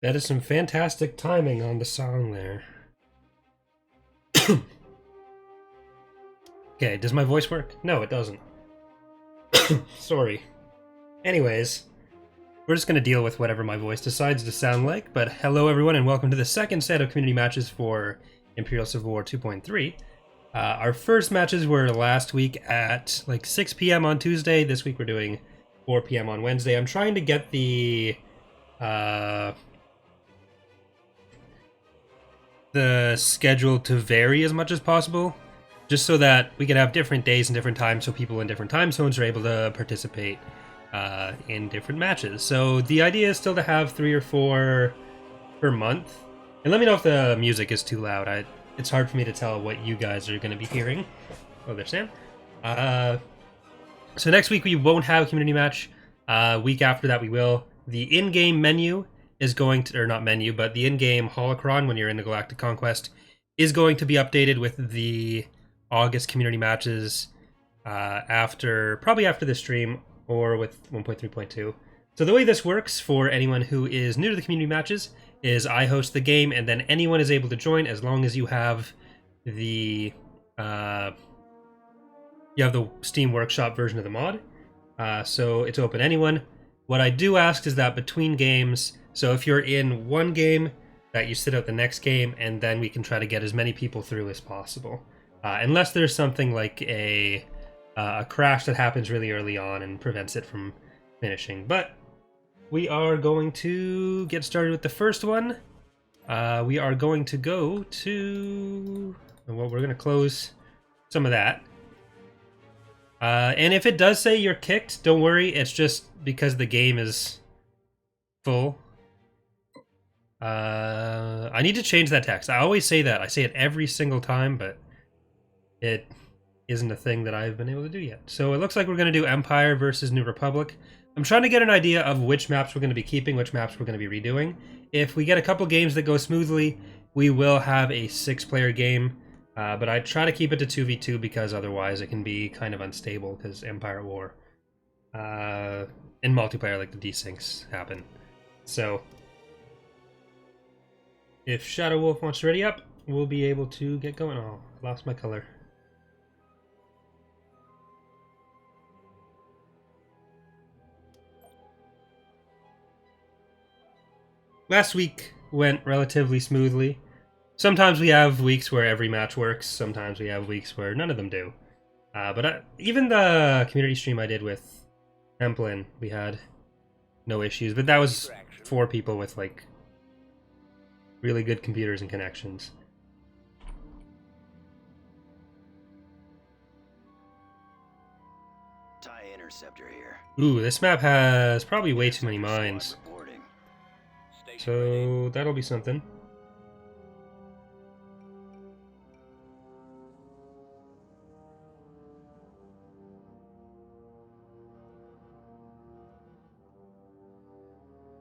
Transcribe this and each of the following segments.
That is some fantastic timing on the song there. Okay, does my voice work? No, it doesn't. Sorry. Anyways, we're just going to deal with whatever my voice decides to sound like, but hello everyone and welcome to the second set of community matches for Imperial Civil War 2.3. Our first matches were last week at like 6 p.m. on Tuesday. This week we're doing 4 p.m. on Wednesday. I'm trying to get the schedule to vary as much as possible, just so that we can have different days and different times so people in different time zones are able to participate in different matches. So the idea is still to have 3 or 4 per month. And let me know if the music is too loud. It's hard for me to tell what you guys are going to be hearing. Oh, there's Sam. So next week we won't have a community match. Week after that we will. The in-game menu is going to, or not menu, but the in-game holocron when you're in the Galactic Conquest is going to be updated with the August community matches probably after the stream or with 1.3.2. So the way this works for anyone who is new to the community matches is I host the game and then anyone is able to join as long as you have the Steam Workshop version of the mod. So it's open to anyone. What I do ask is that between games, so if you're in one game, that you sit out the next game, and then we can try to get as many people through as possible. Unless there's something like a crash that happens really early on and prevents it from finishing. But we are going to get started with the first one. We are going to go to... Well, we're going to close some of that. And if it does say you're kicked, don't worry. It's just because the game is full. I need to change that text. I always say that. I say it every single time, but it isn't a thing that I've been able to do yet. So it looks like we're going to do Empire versus New Republic. I'm trying to get an idea of which maps we're going to be keeping, which maps we're going to be redoing. If we get a couple games that go smoothly, we will have a 6-player game. But I try to keep it to 2v2 because otherwise it can be kind of unstable because Empire at War. In multiplayer, like the desyncs happen. So if Shadow Wolf wants to ready up, we'll be able to get going. Oh, I lost my color. Last week went relatively smoothly. Sometimes we have weeks where every match works. Sometimes we have weeks where none of them do. But even the community stream I did with Templin, we had no issues. But that was 4 people with like really good computers and connections. TIE interceptor here. Ooh, this map has probably way too many mines. So that'll be something.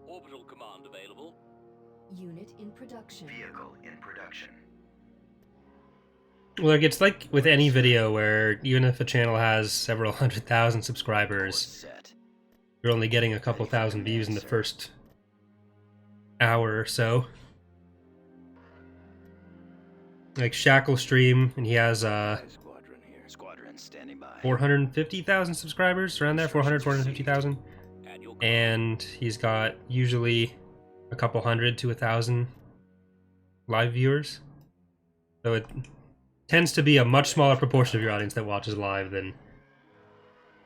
Orbital command available. Unit in production. Vehicle in production. Like, it's like with any video where even if a channel has several 100,000 subscribers, you're only getting a couple thousand views in the first hour or so. Like Shackle stream, and he has Squadron standing by. 450,000 subscribers, around there, 450,000. And he's got usually a couple hundred to 1,000 live viewers. So it tends to be a much smaller proportion of your audience that watches live than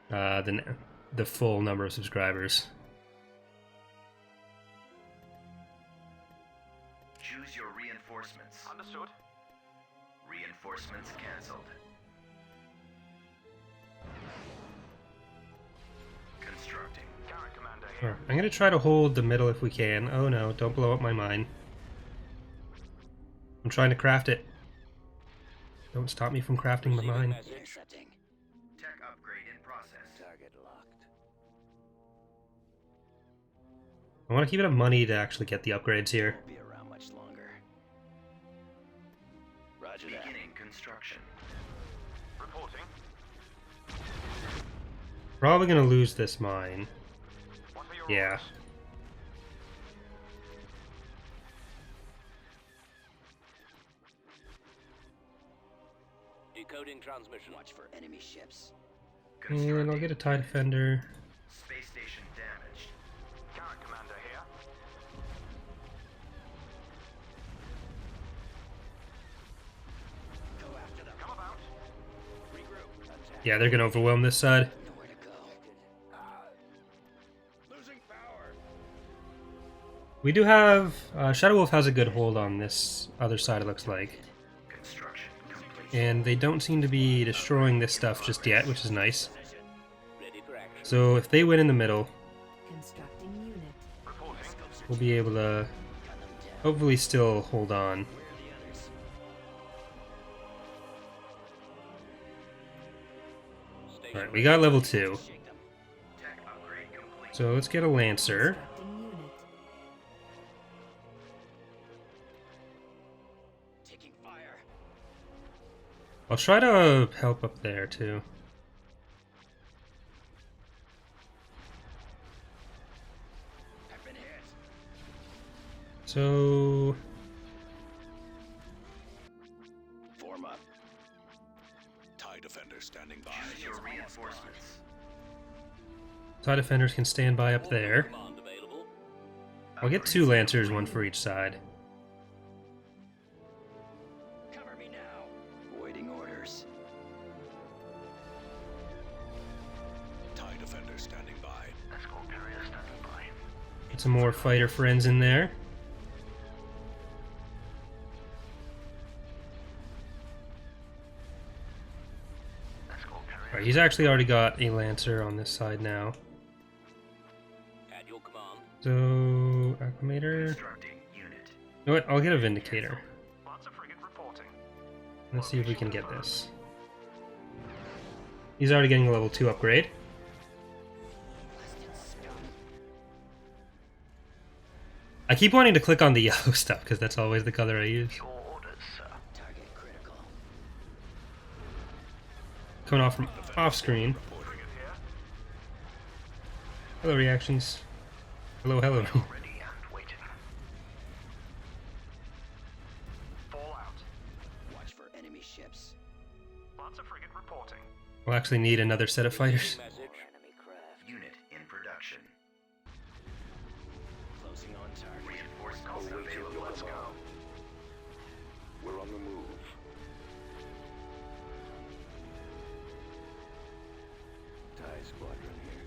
the full number of subscribers. Choose your reinforcements. Understood. Reinforcements cancelled. Constructing. Sure. I'm gonna try to hold the middle if we can. Oh no, don't blow up my mine. I'm trying to craft it. Don't stop me from crafting my mine. Tech upgrade in process. Target locked. I want to keep enough money to actually get the upgrades here. Won't be around much longer. Roger that. Beginning construction. Reporting. Probably gonna lose this mine. Yeah. Decoding transmission. Watch for enemy ships. And I'll get a TIE Defender. Space station damaged. Current commander here. Go after them. Come about. Regroup. Attack. Yeah, they're gonna overwhelm this side. Nowhere to go. Losing power. We do have... Shadow Wolf has a good hold on this other side, it looks like. Construction complete. And they don't seem to be destroying this stuff just yet, which is nice. Ready for action. So if they win in the middle, Constructing unit. Reporting. we'll be able to Gun them down. hopefully still hold on. Where are the others? Station Alright, we got level 2. Shake them. Tech upgrade complete. So let's get a Lancer. Constructing unit. Taking fire. I'll try to help up there too. I've been hit. So... Form up. TIE defender standing by. Choose your reinforcements. TIE Defenders can stand by up there. command available. I'll get 2 Lancers, one for each side. Cover me now. Waiting orders. TIE defender standing by. Escort carrier standing by. Get some more fighter friends in there. Escort carrier. Alright, he's actually already got a Lancer on this side now. At your command. So, Acclimator. Constructing unit. You know what? I'll get a Vindicator. Lancer frigate reporting. Let's see if we can get this. He's already getting a level 2 upgrade. I keep wanting to click on the yellow stuff because that's always the color I use. Your orders, sir. Target critical. Coming off from off screen. Frigate here. Hello, reactions. Hello, hello. Ready and waiting. Fall out. Watch for enemy ships. Lancer frigate reporting. We'll actually need another set of fighters. Message. Enemy craft. Unit in production. Closing on target. Reinforcements available. Let's go. We're on the move. TIE squadron here.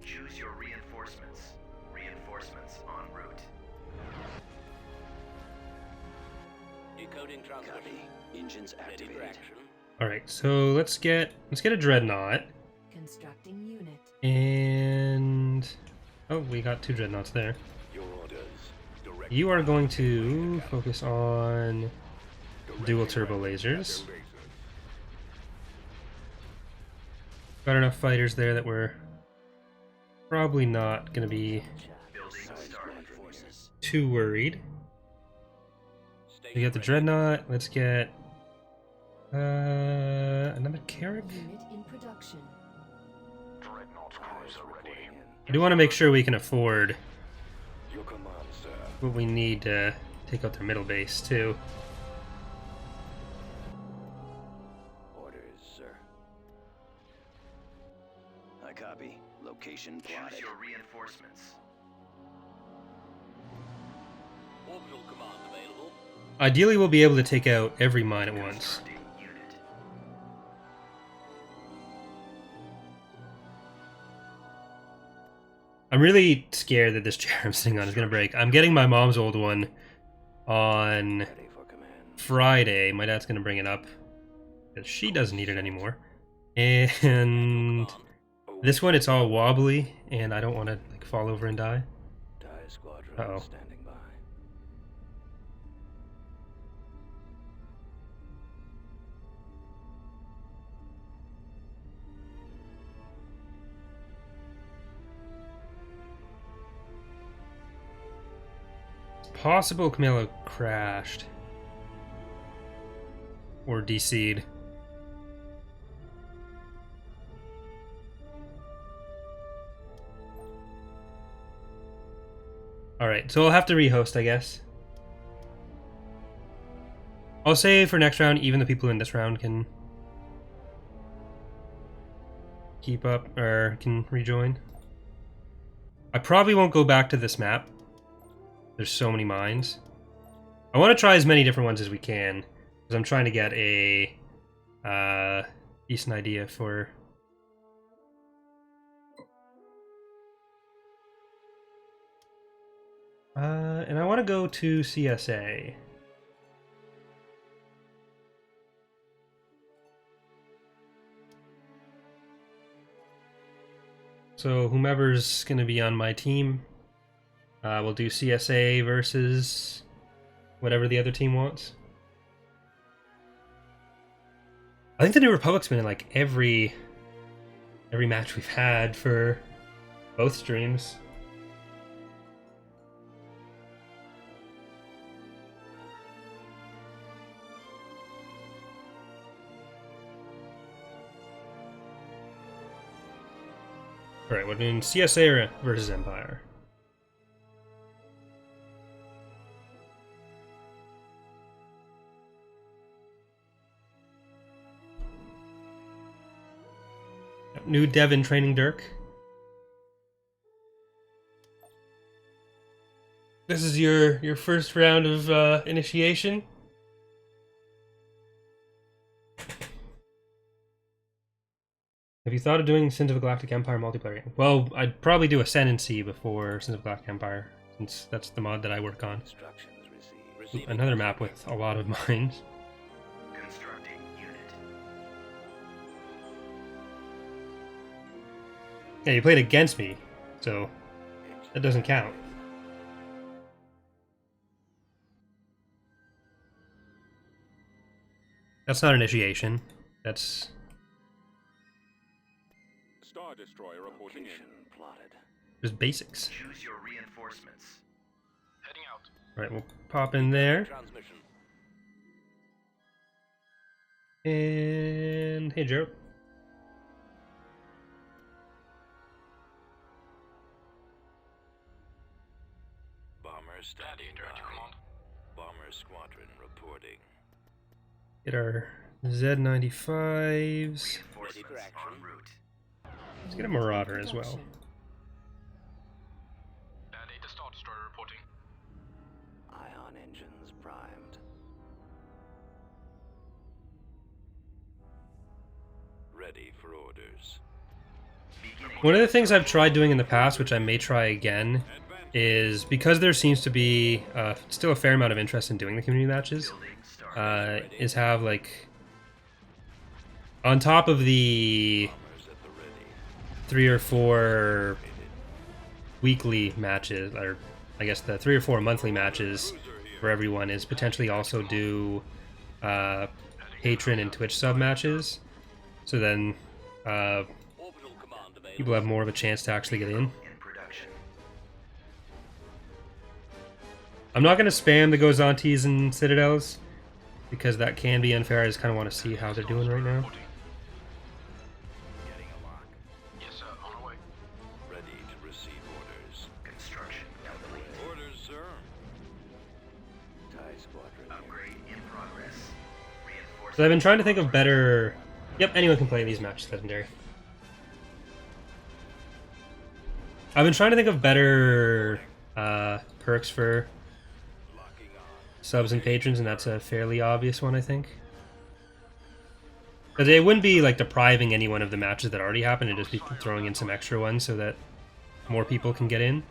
Choose your reinforcements. Reinforcements en route. Decoding transmission. Copy. Engines Ready for activated. action. Alright, so let's get a Dreadnought. Constructing unit. And oh, we got 2 Dreadnoughts there. Your orders. Direct You are going to focus on dual turbo lasers. Got enough fighters there that we're probably not going to be Building TIE star squad forces. too worried. Station We got the ready. Dreadnought. Let's get another Carrick. Unit in production. Dreadnought cruiser ready. I do want to make sure we can afford Your command, sir. what we need to take out their middle base too. Orders, sir. I copy. Location Choose plotted. your reinforcements. Orbital command available. Ideally, we'll be able to take out every mine at once. Constructing unit. I'm really scared that this chair I'm sitting on is going to break. I'm getting my mom's old one on Ready for command. Friday. My dad's going to bring it up because she doesn't need it anymore. And this one, it's all wobbly, and I don't want to like fall over and die. TIE squadron Uh-oh. standing by. It's possible Camilo crashed or DC'd. Alright, so I'll have to rehost, I guess. I'll say for next round, even the people in this round can keep up or can rejoin. I probably won't go back to this map. There's so many mines. I want to try as many different ones as we can because I'm trying to get a decent idea for. And I want to go to CSA. So whomever's going to be on my team, we'll do CSA versus whatever the other team wants. I think the New Republic's been in like every match we've had for both streams. Alright, we're doing CSA versus Empire. New Devin training Dirk. This is your first round of initiation. Have you thought of doing Sins of a Galactic Empire multiplayer game? Well, I'd probably do Ascendancy before Sins of a Galactic Empire, since that's the mod that I work on. Ooh, another map with a lot of mines. Constructing unit. Yeah, you played against me, so that doesn't count. That's not initiation. That's Star Destroyer reporting in. Plotted. just basics. Choose your reinforcements. Heading out. Right, we'll pop in there. Transmission. And hey, Joe. Bomber standing Direct by. command. Bomber squadron reporting. Get our Z95s. Reinforcements action. en route. Let's get a Marauder as well. Production. Data Star Destroyer reporting. Ion engines primed. Ready for orders. Beginning. One of the things I've tried doing in the past, which I may try again, is because there seems to be still a fair amount of interest in doing the community matches, Building start. is have like on top of the Bombers at the ready. 3 or 4 weekly matches, or I guess the 3 or 4 monthly matches for everyone, is potentially also do Patreon and Twitch sub matches. So then Orbital command available. people have more of a chance to actually get in. In production. I'm not going to spam the Gozantes and Citadels, because that can be unfair. I just kind of want to see how they're doing right now. Getting a lock. Yes, sir. On our way. Ready to receive orders. Construction complete. Orders, sir. TIE squadron. Upgrade in progress. Reinforcements. So I've been trying to think of better... Yep, anyone can play these matches, Legendary. I've been trying to think of better perks for Locking on. subs and patrons, and that's a fairly obvious one, I think. Because it wouldn't be like depriving anyone of the matches that already happened, it'd just be throwing in some extra ones so that more people can get in.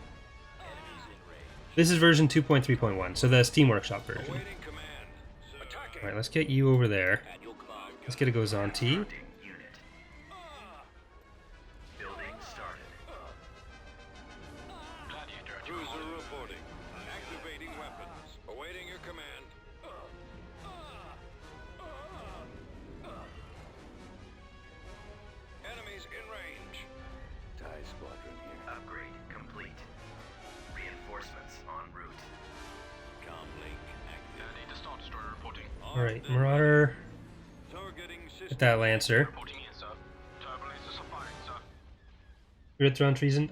This is version 2.3.1, so the Steam Workshop version. Waiting command. Attacking. Alright, let's get you over there. At your command. Let's get a Gozanti. Unit. Building started. Gladiator at your Cruiser command. reporting. Activating weapons. Awaiting your command. Enemies in range. TIE squadron here. Upgrade complete. Reinforcements en route. Comlink active. Data Star Destroyer reporting. Alright, Marauder. Targeting system. Get that Lancer. Reporting in, sir. Turbo lasers are firing, sir. Re-Thrawn treason?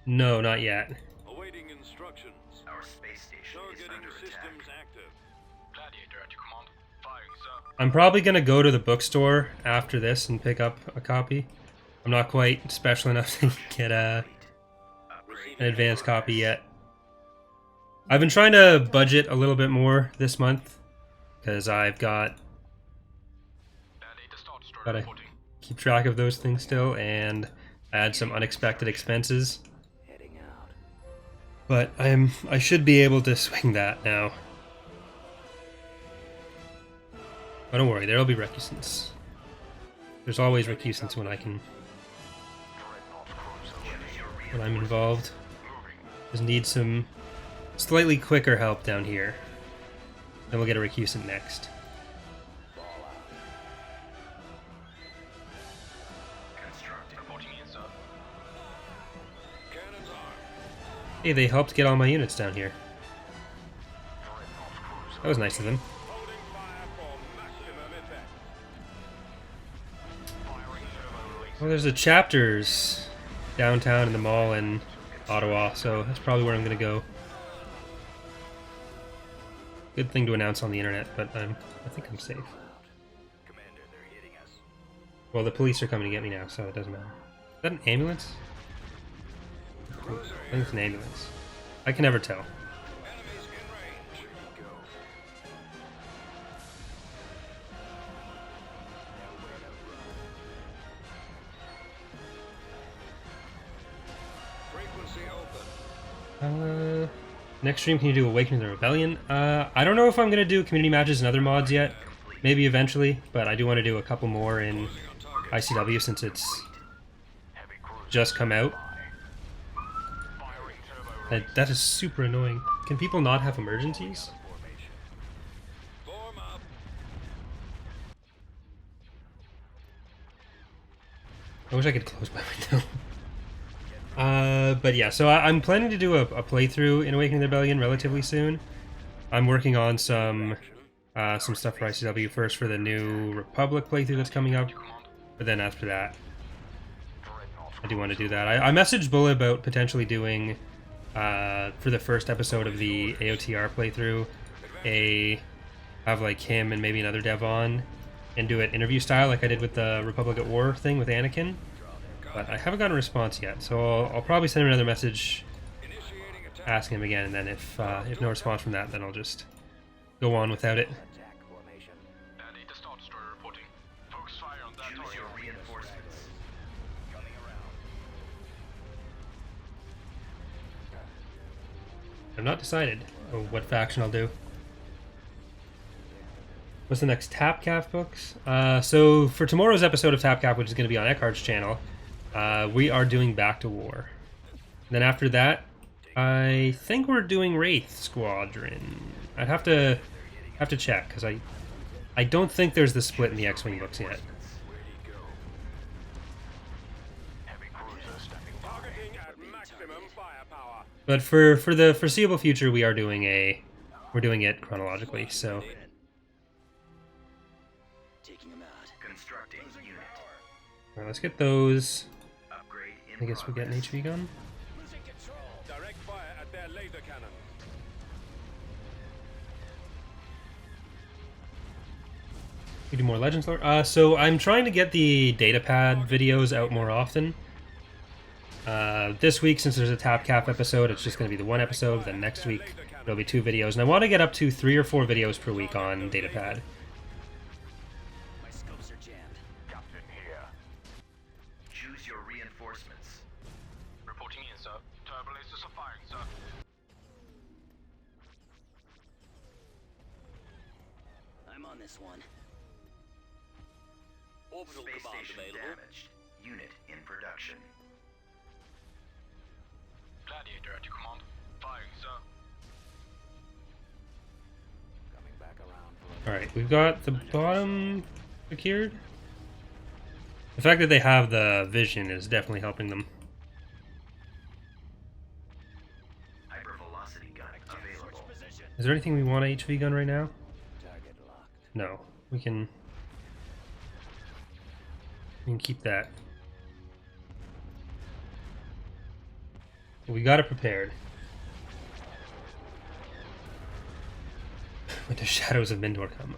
No, not yet. Awaiting instructions. Our space station is systems active. Gladiator at your command. Firing, sir. I'm probably gonna go to the bookstore after this and pick up a copy. I'm not quite special enough to get an advanced copy yet. I've been trying to budget a little bit more this month because I've got Gladiator Star Destroyer gotta reporting. keep track of those things still, and I had some unexpected expenses. Heading out. But I should be able to swing that now. But don't worry, there'll be recusants. There's always recusants when I'm involved. Just need some slightly quicker help down here. Then we'll get a recusant next. Constructing. Reporting in, sir. Cannons armed. Hey, they helped get all my units down here. That was nice of them. Holding fire for maximum effect. Firing turbo release. Well, there's a chapters downtown in the mall in Ottawa, so that's probably where I'm gonna go. Good thing to announce on the internet, but I think I'm safe. Commander, they're hitting us. Well, the police are coming to get me now, so it doesn't matter. Is that an ambulance? I think it's an ambulance. I can never tell. Enemies in range. Frequency open. Next stream, can you do Awakening the Rebellion? I don't know if I'm gonna do community matches and other mods yet. Maybe eventually, but I do want to do a couple more in ICW since it's just come out. That is super annoying. Can people not have emergencies? Form up. I wish I could close my window. But yeah, so I'm planning to do a playthrough in Awakening the Rebellion relatively soon. I'm working on some stuff for ICW first for the new Republic playthrough that's coming up, but then after that, I do want to do that. I messaged Bullet about potentially doing, for the first episode of the AOTR playthrough, have like him and maybe another dev on, and do it interview style like I did with the Republic at War thing with Anakin. But I haven't gotten a response yet, so I'll probably send him another message Initiating attack. asking him again, and then if no response from that, then I'll just go on without it. Attack formation. Gladiator Star Destroyer reporting. Focus fire on that Choose your target. reinforcements. Coming around. I've not decided what faction I'll do. What's the next TapCaf books? So for tomorrow's episode of TapCaf, which is going to be on Eckhart's channel, we are doing Back to War. Then after that, I think we're doing Wraith Squadron. I'd have to check because I don't think there's the split in the X-Wing books yet. Targeting at maximum firepower. But for the foreseeable future, we're doing it chronologically. So Taking them out. Constructing unit. all right, let's get those. Upgrade in I guess we get an progress. HV gun. Losing control. Direct fire at their laser cannons. We do more Legends lore. So I'm trying to get the datapad videos out more often. This week, since there's a TapCaf episode, it's just going to be the one episode. Then next week, there'll be 2 videos. And I want to get up to 3 or 4 videos per week on datapad. My scopes are jammed. Captain here. Choose your reinforcements. Reporting in, sir. Turbo lasers are firing, sir. I'm on this one. Orbital Space command station available. damaged. Unit in production. Gladiator at your command. Firing, sir. Coming back around for All right, we've got the bottom secured. The fact that they have the vision is definitely helping them. Hypervelocity gun available. position. Is there anything we want a HV gun right now? Target locked. No, we can keep that. We got it prepared. When the shadows of Mindor come.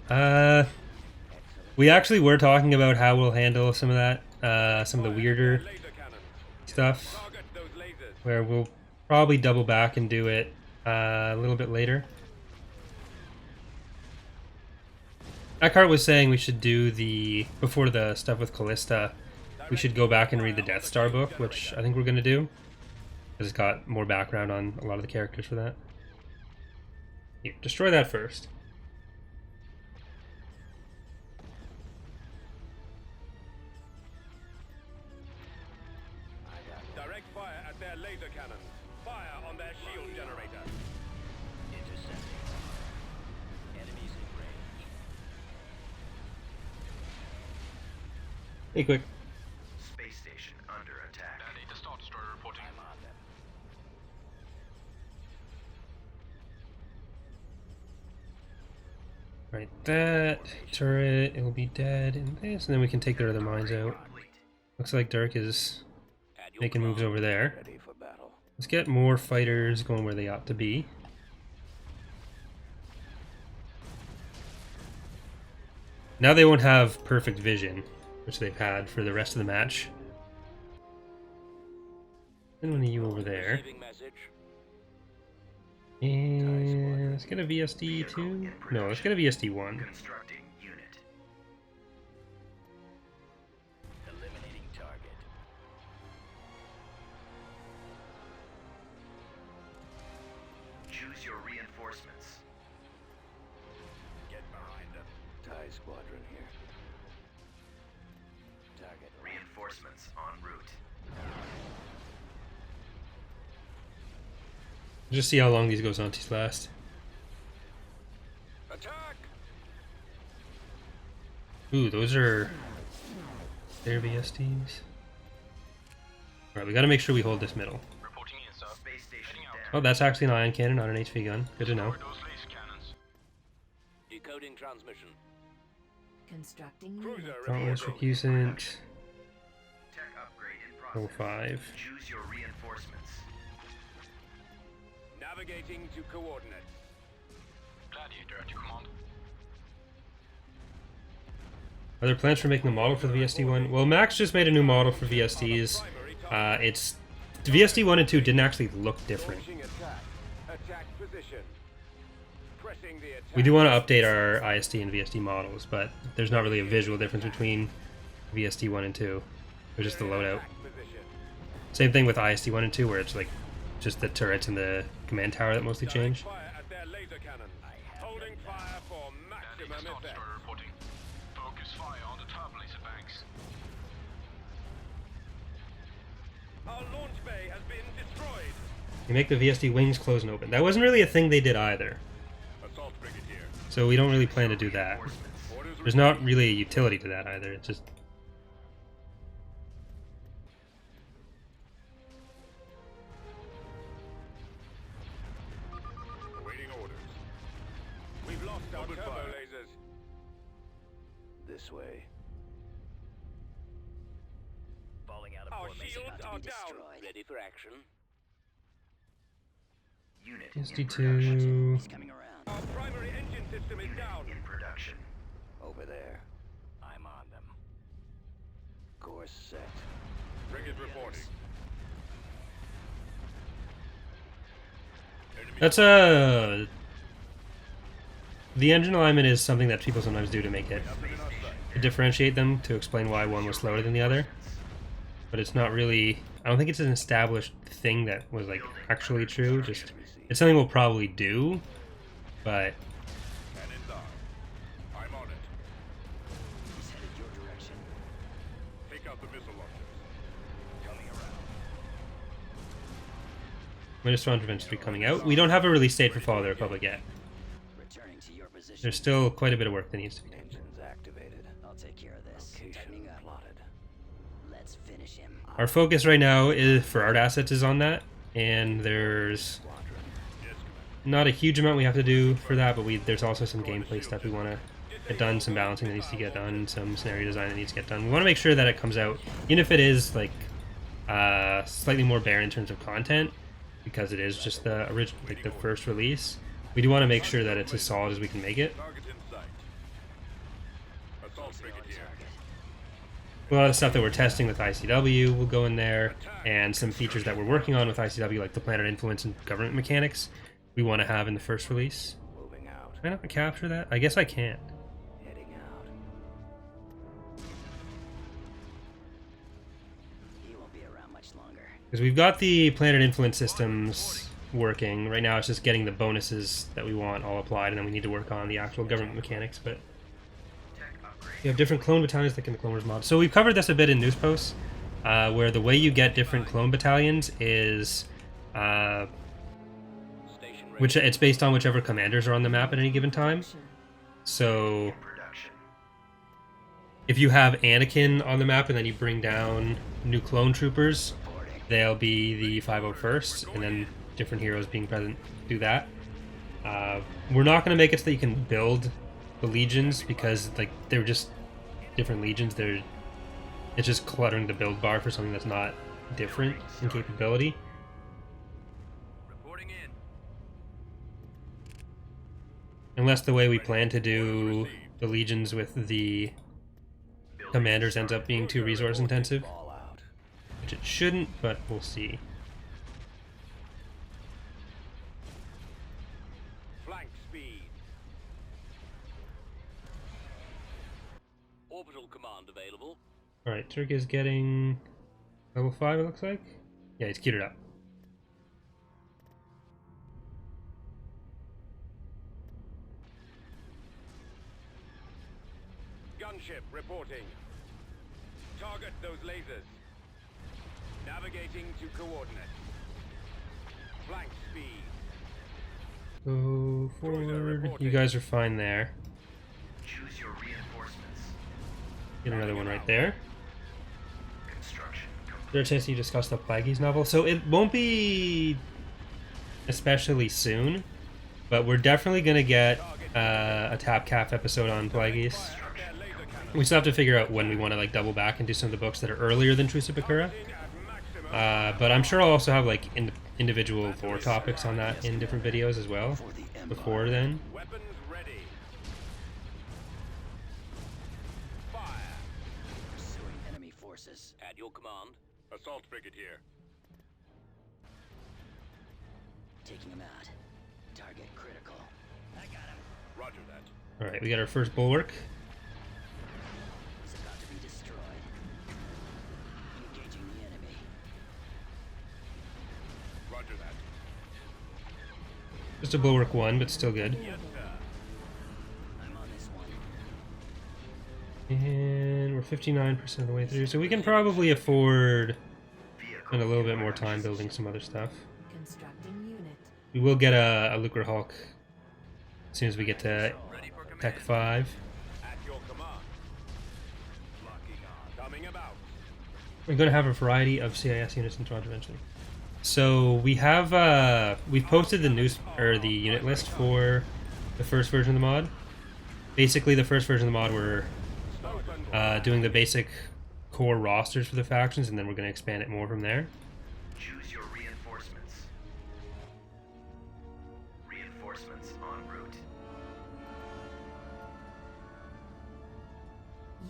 We actually were talking about how we'll handle some of that, some of the weirder Laser cannon. stuff, Target those lasers. where we'll probably double back and do it a little bit later. Eckhart was saying we should do before the stuff with Callista, we should go back and read the Death Star book, which I think we're going to do, because it's got more background on a lot of the characters for that. Here, destroy that first. Direct fire at their laser cannon. Fire on their shield generator. Intercepting. Enemies in range. Hey, quick. Space station under attack. Daddy, the Star Destroyer reporting. I'm on them. Right, that turret, it will be dead in this, and then we can take their other mines out. Looks like Dirk is Add your making moves over there. Ready for battle. Let's get more fighters going where they ought to be. Now they won't have perfect vision, which they've had for the rest of the match. And one of you over there. Receiving message. And let's get a VSD 2. No, let's get a VSD 1. Constructing unit. Eliminating target. Choose your reinforcements. Get behind them. TIE squadron here. Target. Reinforcements en route. Just see how long these goes on to last. Attack! Ooh, those are their VSDs. Alright, we gotta make sure we hold this middle. Reporting in, sir. Space station Heading out. down. Oh, that's actually an ion cannon, not an HV gun. Good to know. Destroy those laser cannons. Decoding transmission. Constructing Cruiser unit. Dauntless reporting. Recusant, Tech upgrade in process. 05. Choose your reinforcements. Navigating to coordinates. Gladiator at your command. Are there plans for making a model for the VSD 1? Well, Max just made a new model for VSDs. It's VSD 1 and 2 didn't actually look different. Launching attack. Attack position. Pressing the attack. We do want to update our ISD and VSD models, but there's not really a visual difference between VSD 1 and 2. They're just the loadout. Attack position. Same thing with ISD 1 and 2, where it's like just the turrets and the command tower that mostly Direct change. fire at their laser cannon. Holding fire for Daddy, maximum the Star effect. Destroyer reporting. Focus fire on the turbo laser banks. Our launch bay has been destroyed. You make the VSD wings close and open. That wasn't really a thing they did either, Assault brigadier. so we don't really plan to do that. Orders There's not really a utility to that either. It's just awaiting orders. We've lost our turbo lasers. This way. Falling out of Our formation, shields about to are be down. destroyed. Ready for action. Unit in VSD production. 2. He's coming around. Our primary engine system is Unit down. in production. Over there. I'm on them. Course set. Frigate reporting. That's a. The engine alignment is something that people sometimes do to make it to differentiate them, to explain why one was slower than the other. But it's not really. I don't think it's an established thing that was like actually true. Just it's something we'll probably do, but Cannons on. I'm on it. He's headed your direction. Take out the missile launchers. Coming around. Minister Revenge 3 coming out. We don't have a release date for Fall of the Republic yet. Returning to your position. There's still quite a bit of work that needs to be done. Engines activated. I'll take care of this. Location plotted. Let's finish him. Our focus right now is for art assets is on that, and there's not a huge amount we have to do for that, but there's also some gameplay stuff we want to get done, some balancing that needs to get done, some scenario design that needs to get done. We want to make sure that it comes out, even if it is like slightly more bare in terms of content, because it is just the original, like the first release. We do want to make sure that it's as solid as we can make it. Target in sight. Assault frigate here. A lot of the stuff that we're testing with ICW will go in there, and some features that we're working on with ICW, like the planet influence and government mechanics, we want to have in the first release. Moving out. Can I not capture that? I guess I can't. Heading out. He won't be around much longer. Because we've got the planet influence systems working. Right now it's just getting the bonuses that we want all applied, and then we need to work on the actual government mechanics. But you have different clone battalions like in the Clone Wars mod. So we've covered this a bit in news posts, where the way you get different clone battalions is which it's based on whichever commanders are on the map at any given time. So if you have Anakin on the map and then you bring down new clone troopers, they'll be the 501st, and then different heroes being present do that. We're not going to make it so that you can build the legions, because like they're just different legions. It's just cluttering the build bar for something that's not different in capability. Reporting in. Unless the way we plan to do the legions with the commanders ends up being too resource intensive, which it shouldn't, but we'll see. Flank speed. Orbital command available. Alright, Turk is getting level 5, it looks like. Yeah, he's queued it up. Gunship reporting. Target those lasers. Navigating to coordinates. Flank speed. Go forward. You guys are fine there. Choose your reinforcements. Get another one right there. Construction complete. Is there a chance you discuss the Plagueis novel? So it won't be especially soon, but we're definitely going to get a Tap Calf episode on Plagueis. We still have to figure out when we want to like double back and do some of the books that are earlier than Truce of Bakura. But I'm sure I'll also have like individual lore topics on that in different videos as well before then. Weapons ready. Fire. Pursuing enemy forces. At your command. Assault frigate here. Taking him out. Target critical. I got him. Roger that. Alright, we got our first bulwark. He's about to be destroyed. Engaging the enemy. Roger that. Just a bulwark 1, but still good. Yes, sir. I'm on this one. And we're 59% of the way through, so we can probably afford spend a little bit more time building some other stuff. Constructing unit. We will get a Lucre Hulk as soon as we get to Tech 5. At your command. Locking on. Coming about. We're going to have a variety of CIS units in Toronto eventually. So we have we've posted the news or the unit list for the first version of the mod. Basically, the first version of the mod we're doing the basic core rosters for the factions, and then we're going to expand it more from there. Choose your reinforcements. Reinforcements en route.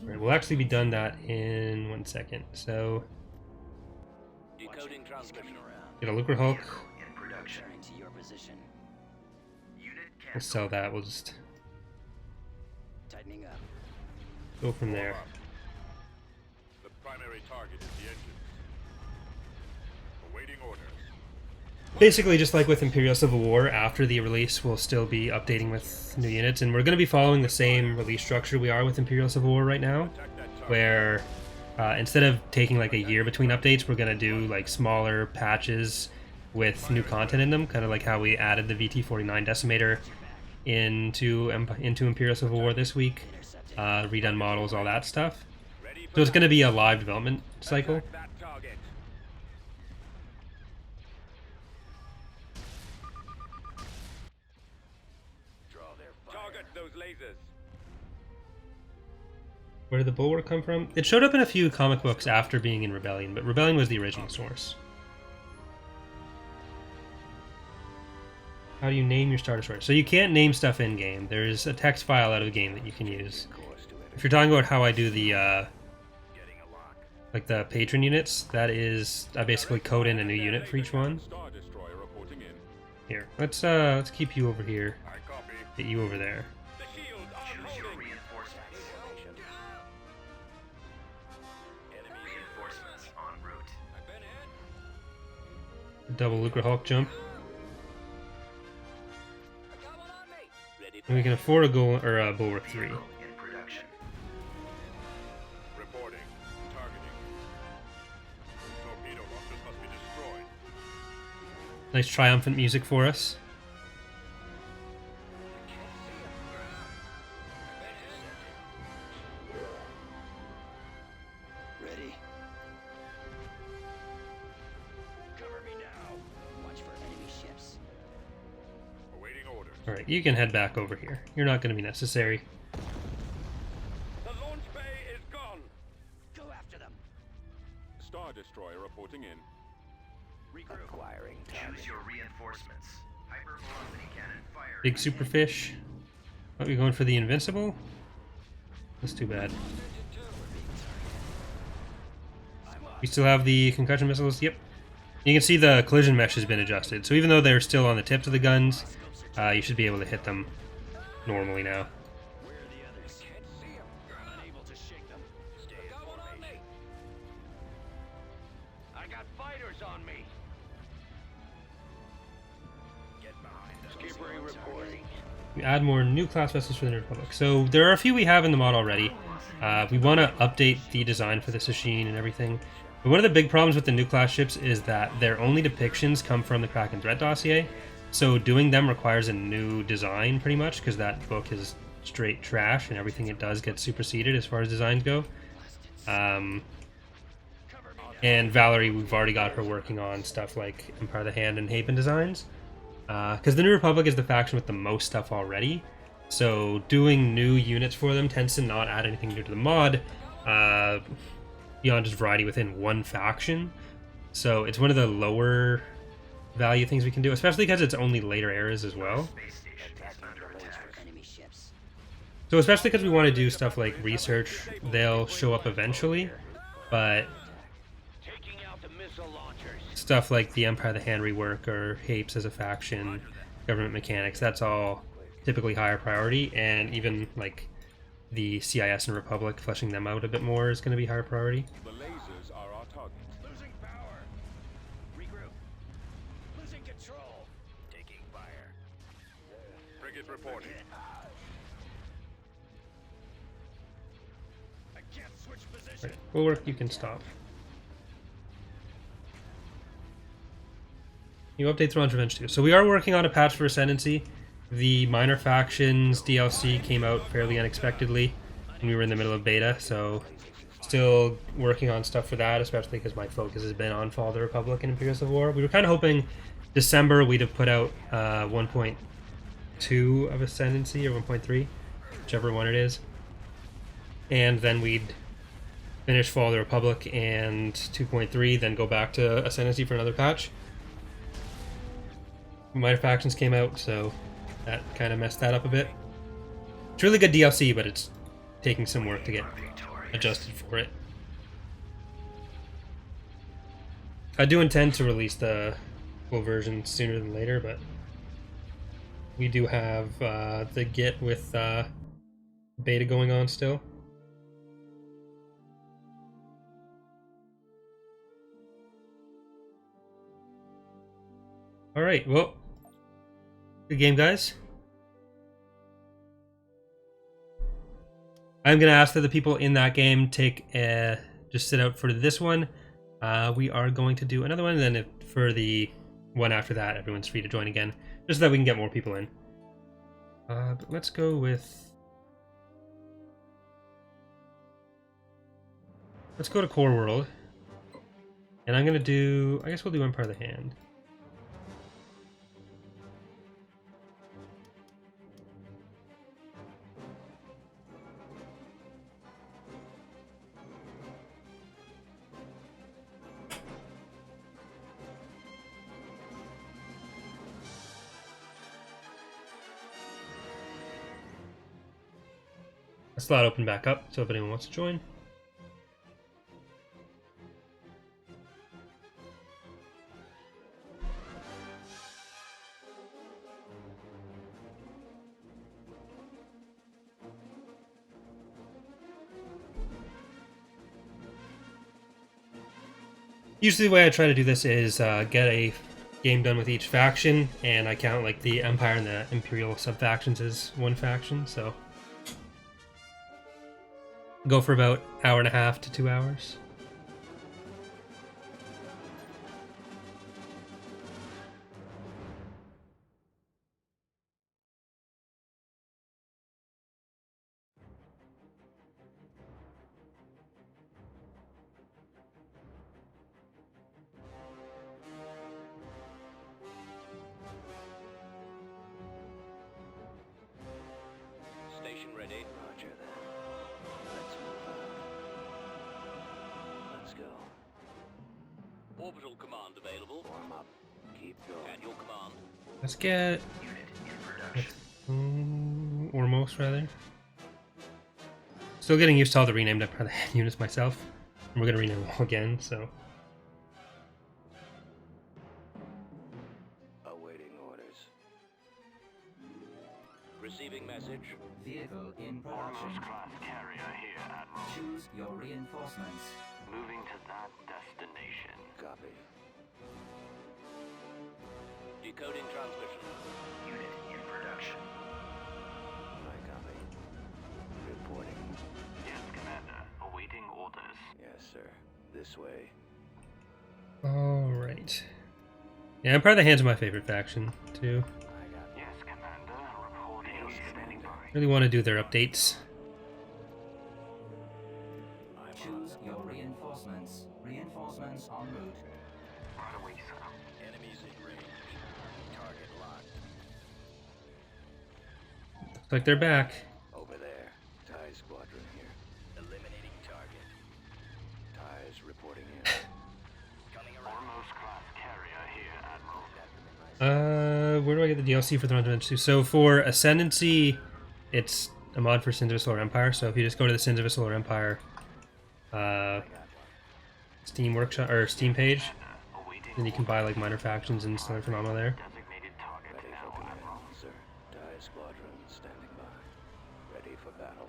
Right, we'll actually be done that in 1 second. So Decoding transmission. get a Lucre Hulk. In production. Turning to your position. Unit We'll cancelled. sell that. We'll just Tightening up. go from there. The primary target is the engine. Awaiting orders. Basically, just like with Imperial Civil War, after the release, we'll still be updating with new units, and we're going to be following the same release structure we are with Imperial Civil War right now, Attack that target. where instead of taking like a year between updates, we're going to do like smaller patches with new content in them, kind of like how we added the VT-49 Decimator into Imperial Civil War this week, redone models, all that stuff. Ready for So it's going to be a live development cycle. attack that target. Draw their fire. Target those lasers. Where did the Bulwark come from? It showed up in a few comic books after being in Rebellion, but Rebellion was the original source. How do you name your Star Destroyer? So you can't name stuff in game. There's a text file out of the game that you can use. If you're talking about how I do the like the patron units, that is I basically code in a new unit for each one. Star Destroyer reporting in. Here, let's keep you over here. I copy. Get you over there. The shield Choose your unloading. reinforcements. Enemy reinforcements en route. I've been hit. Double Lucre Hulk jump. Ready And we can afford a goal or a Bulwark 3. Vehicle in production. Reporting. Targeting. Torpedo launchers must be destroyed. Nice triumphant music for us. Ready? Cover me now. Watch for enemy ships. Awaiting orders. Alright, you can head back over here. You're not going to be necessary. The launch bay is gone. Go after them. Star Destroyer reporting in. Regroup. Acquiring Choose your reinforcements. Hypervelocity cannon fire. Big Superfish. Are we going for the Invincible? That's too bad. We still have the concussion missiles. Yep. You can see the collision mesh has been adjusted. So even though they're still on the tips of the guns, you should be able to hit them normally now. Where are the others? Can't see them. You're unable to shake them. Stay in formation. I got fighters on me. Get behind them. Skipper reporting. We add more new class vessels for the New Republic. So there are a few we have in the mod already. We want to update the design for this machine and everything. But one of the big problems with the new class ships is that their only depictions come from the Kraken Threat dossier. So doing them requires a new design pretty much, because that book is straight trash and everything it does gets superseded as far as designs go. And Valerie, we've already got her working on stuff like Empire of the Hand and Haven designs. Because the New Republic is the faction with the most stuff already. So doing new units for them tends to not add anything new to the mod, beyond just variety within one faction. So it's one of the lower value things we can do, especially because it's only later eras as well. Space station is under attack. Enemy ships. So especially because we want to do stuff like research, they'll show up eventually, but Taking out the missile launchers. stuff like the Empire of the Hand rework or Hapes as a faction, government mechanics, that's all typically higher priority, and even like the CIS and Republic, fleshing them out a bit more is going to be higher priority. The lasers are our target. Losing power. Regroup. Losing control. Taking fire. Frigate reporting. I can't switch position. Right. Bulwark, you can stop. New updates Thrawn's Revenge 2. So we are working on a patch for Ascendancy. The Minor Factions DLC came out fairly unexpectedly when we were in the middle of beta, so still working on stuff for that, especially because my focus has been on Fall of the Republic and Imperial Civil War. We were kind of hoping December we'd have put out 1.2 of Ascendancy or 1.3, whichever one it is, and then we'd finish Fall of the Republic and 2.3, then go back to Ascendancy for another patch. Minor Factions came out, so that kind of messed that up a bit. It's really good DLC, but it's taking some work to get adjusted for it. I do intend to release the full version sooner than later, but we do have the Git with beta going on still. Alright, well, good game, guys. I'm going to ask that the people in that game just sit out for this one. We are going to do another one, and then for the one after that, everyone's free to join again, just so that we can get more people in. But let's go with... Let's go to Core World. And I'm going to do... I guess we'll do Empire of the Hand. slot open back up, so if anyone wants to join. Usually the way I try to do this is get a game done with each faction, and I count like the Empire and the Imperial sub-factions as one faction, so go for about an hour and a half to 2 hours. Station ready. Roger that. Let's move out. Let's go. Orbital command available. Warm up. Keep going. At your command. Let's get Unit in production. or most rather. Still getting used to all the renamed Empire units myself. And we're gonna rename them all again, so Awaiting orders. Receiving message. Vehicle in production. Class carrier here, Admiral. Choose your reinforcements. Moving to that destination. Copy. Decoding transmission. Unit in production. I copy. Reporting. Yes, Commander. Awaiting orders. Yes, sir. This way. alright. Yeah, Empire of the Hands are my favorite faction, too. I got Yes, Commander. Reporting. Standing by. Really want to do their updates. Choose your reinforcements. Reinforcements en route. Right away, sir. Enemies in range. Target locked. Looks like they're back. over there. TIE squadron here. Eliminating target. TIEs reporting in. Coming around. Foremost class carrier here, Admiral. Where do I get the DLC for Thrawn Adventure 2? So for Ascendancy, it's a mod for Sins of a Solar Empire. So if you just go to the Sins of a Solar Empire Steam workshop or Steam page, Awaiting then you can buy like minor factions and Stellar Phenomena there. designated target Ready now, for command, Admiral. sir. TIE squadron standing by. Ready for battle.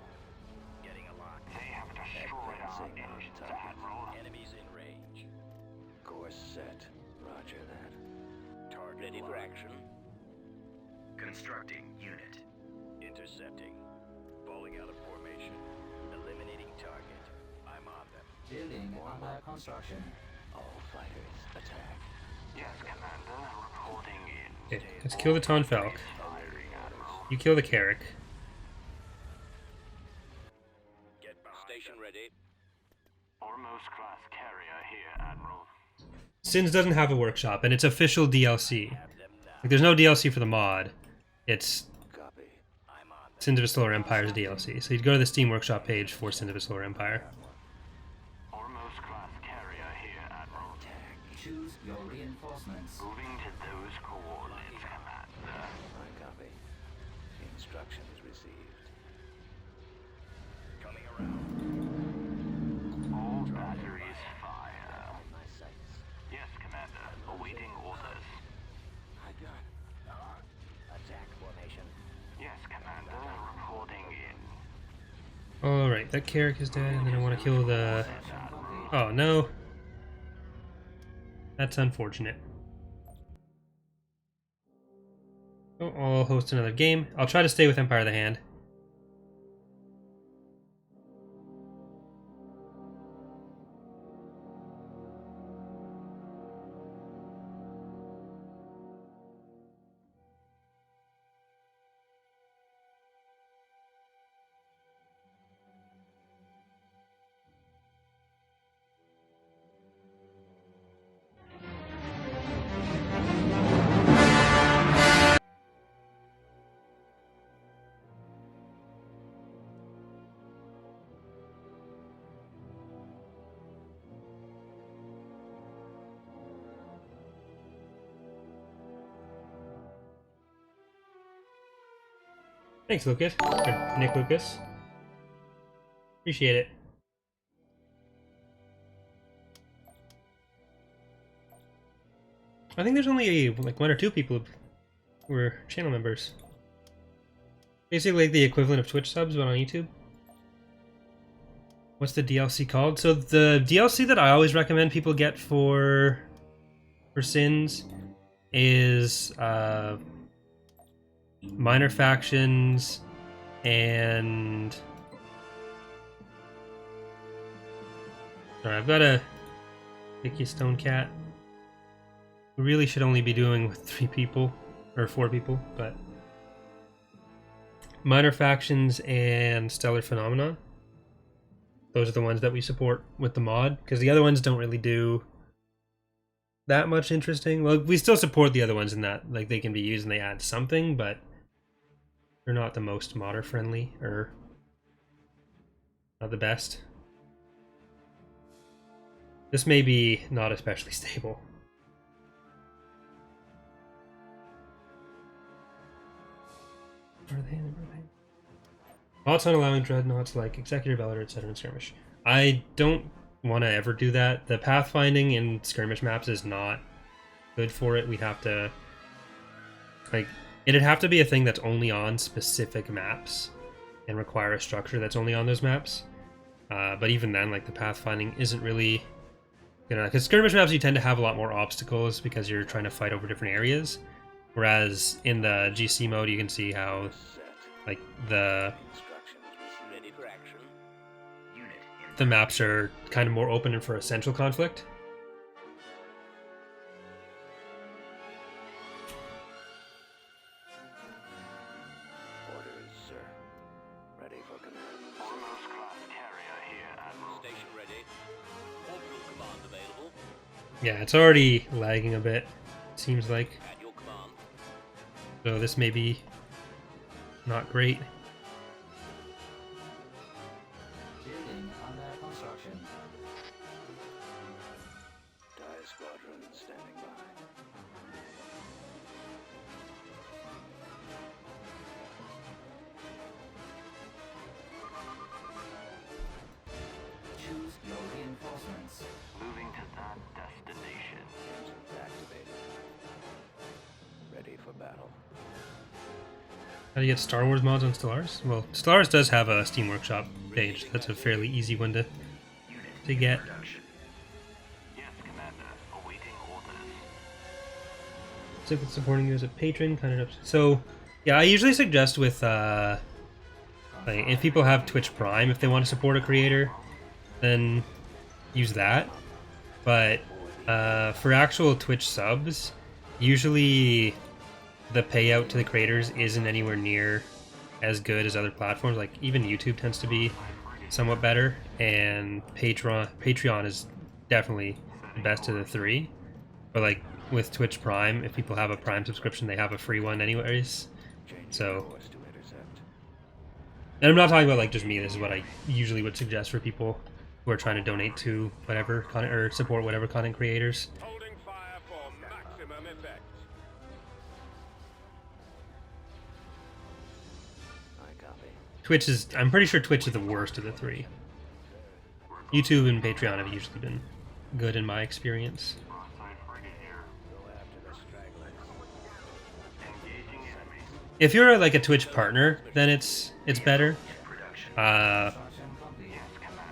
Getting a lock. They have destroyed our Advancing on engines, target. Admiral. Enemies in range. Course set. Roger that. Target ready for action. Constructing unit. Intercepting. Falling out of formation. Eliminating target. I'm on them. Building under construction. All fighters attack. Yes, Commander. Reporting in. Okay, let's kill the Tonfalk. Firing, Admiral. You kill the Carrick. Get behind. Station ready. Foremost class carrier here, Admiral. Sins doesn't have a workshop, and it's official DLC. Have them now. Like, there's no DLC for the mod. It's Copy. I'm on them. Sins of a Solar Empire's DLC. So you'd go to the Steam Workshop page for Sins of a Solar Empire. Foremost class carrier here, Admiral. Attack. Choose your reinforcements. Moving to those coordinates, Commander. I copy. Instructions received. Coming around. All batteries fire. In my sights. Yes, Commander. Awaiting orders. I got it. Attack formation. Yes, Commander. Reporting in. Alright, that Carrick is dead, and then I want to kill the... Oh, no. That's unfortunate. Oh, I'll host another game. I'll try to stay with Empire of the Hand. Thanks, Lucas. Or Nick Lucas. Appreciate it. I think there's only like 1 or 2 people who are channel members. Basically like the equivalent of Twitch subs, but on YouTube. What's the DLC called? So the DLC that I always recommend people get for Sins is Minor Factions and... Sorry, I've got a Picky Stone Cat. We really should only be doing with 3 people, or 4 people, but... Minor Factions and Stellar Phenomena. Those are the ones that we support with the mod, because the other ones don't really do that much interesting. Well, we still support the other ones in that, like, they can be used and they add something, but they're not the most modder friendly, or not the best. This may be not especially stable. Are they? Thoughts on allowing dreadnoughts like Executor, Bellator, etc. in Skirmish? I don't want to ever do that. The pathfinding in Skirmish maps is not good for it. We'd have to... like, it'd have to be a thing that's only on specific maps and require a structure that's only on those maps. But even then, like, the pathfinding isn't really... you know, because Skirmish maps, you tend to have a lot more obstacles because you're trying to fight over different areas. Whereas in the GC mode, you can see how, like, the maps are kind of more open and for essential conflict. Orders, sir. Ready for command. Foremost class carrier here, Admiral. Station ready. Orbital command available. Yeah, it's already lagging a bit, seems like. At your command. So this may be not great. Building under construction. TIE squadron standing by. Choose your reinforcements. Moving to that destination. Engines activated. Ready for battle. How do you get Star Wars mods on Stellaris? Well, Stellaris does have a Steam Workshop page. That's a fairly easy one to get. Production. Yes, Commander. Awaiting orders. Simply supporting you as a patron, kind of. So, yeah, I usually suggest with like if people have Twitch Prime, if they want to support a creator, then use that. But for actual Twitch subs, usually the payout to the creators isn't anywhere near as good as other platforms. Like even YouTube tends to be somewhat better, and Patreon is definitely the best of the 3. But like with Twitch Prime, if people have a Prime subscription, they have a free one anyways. So, Course to intercept. and I'm not talking about like just me. This is what I usually would suggest for people who are trying to donate to whatever content or support whatever content creators. Holding fire for maximum effect. I copy. Twitch is, I'm pretty sure Twitch is the worst of the 3. YouTube and Patreon have usually been good in my experience. Broadside frigate here. Go after the stragglers. Engaging enemy. If you're like a Twitch partner, then it's better. Production. Construction complete.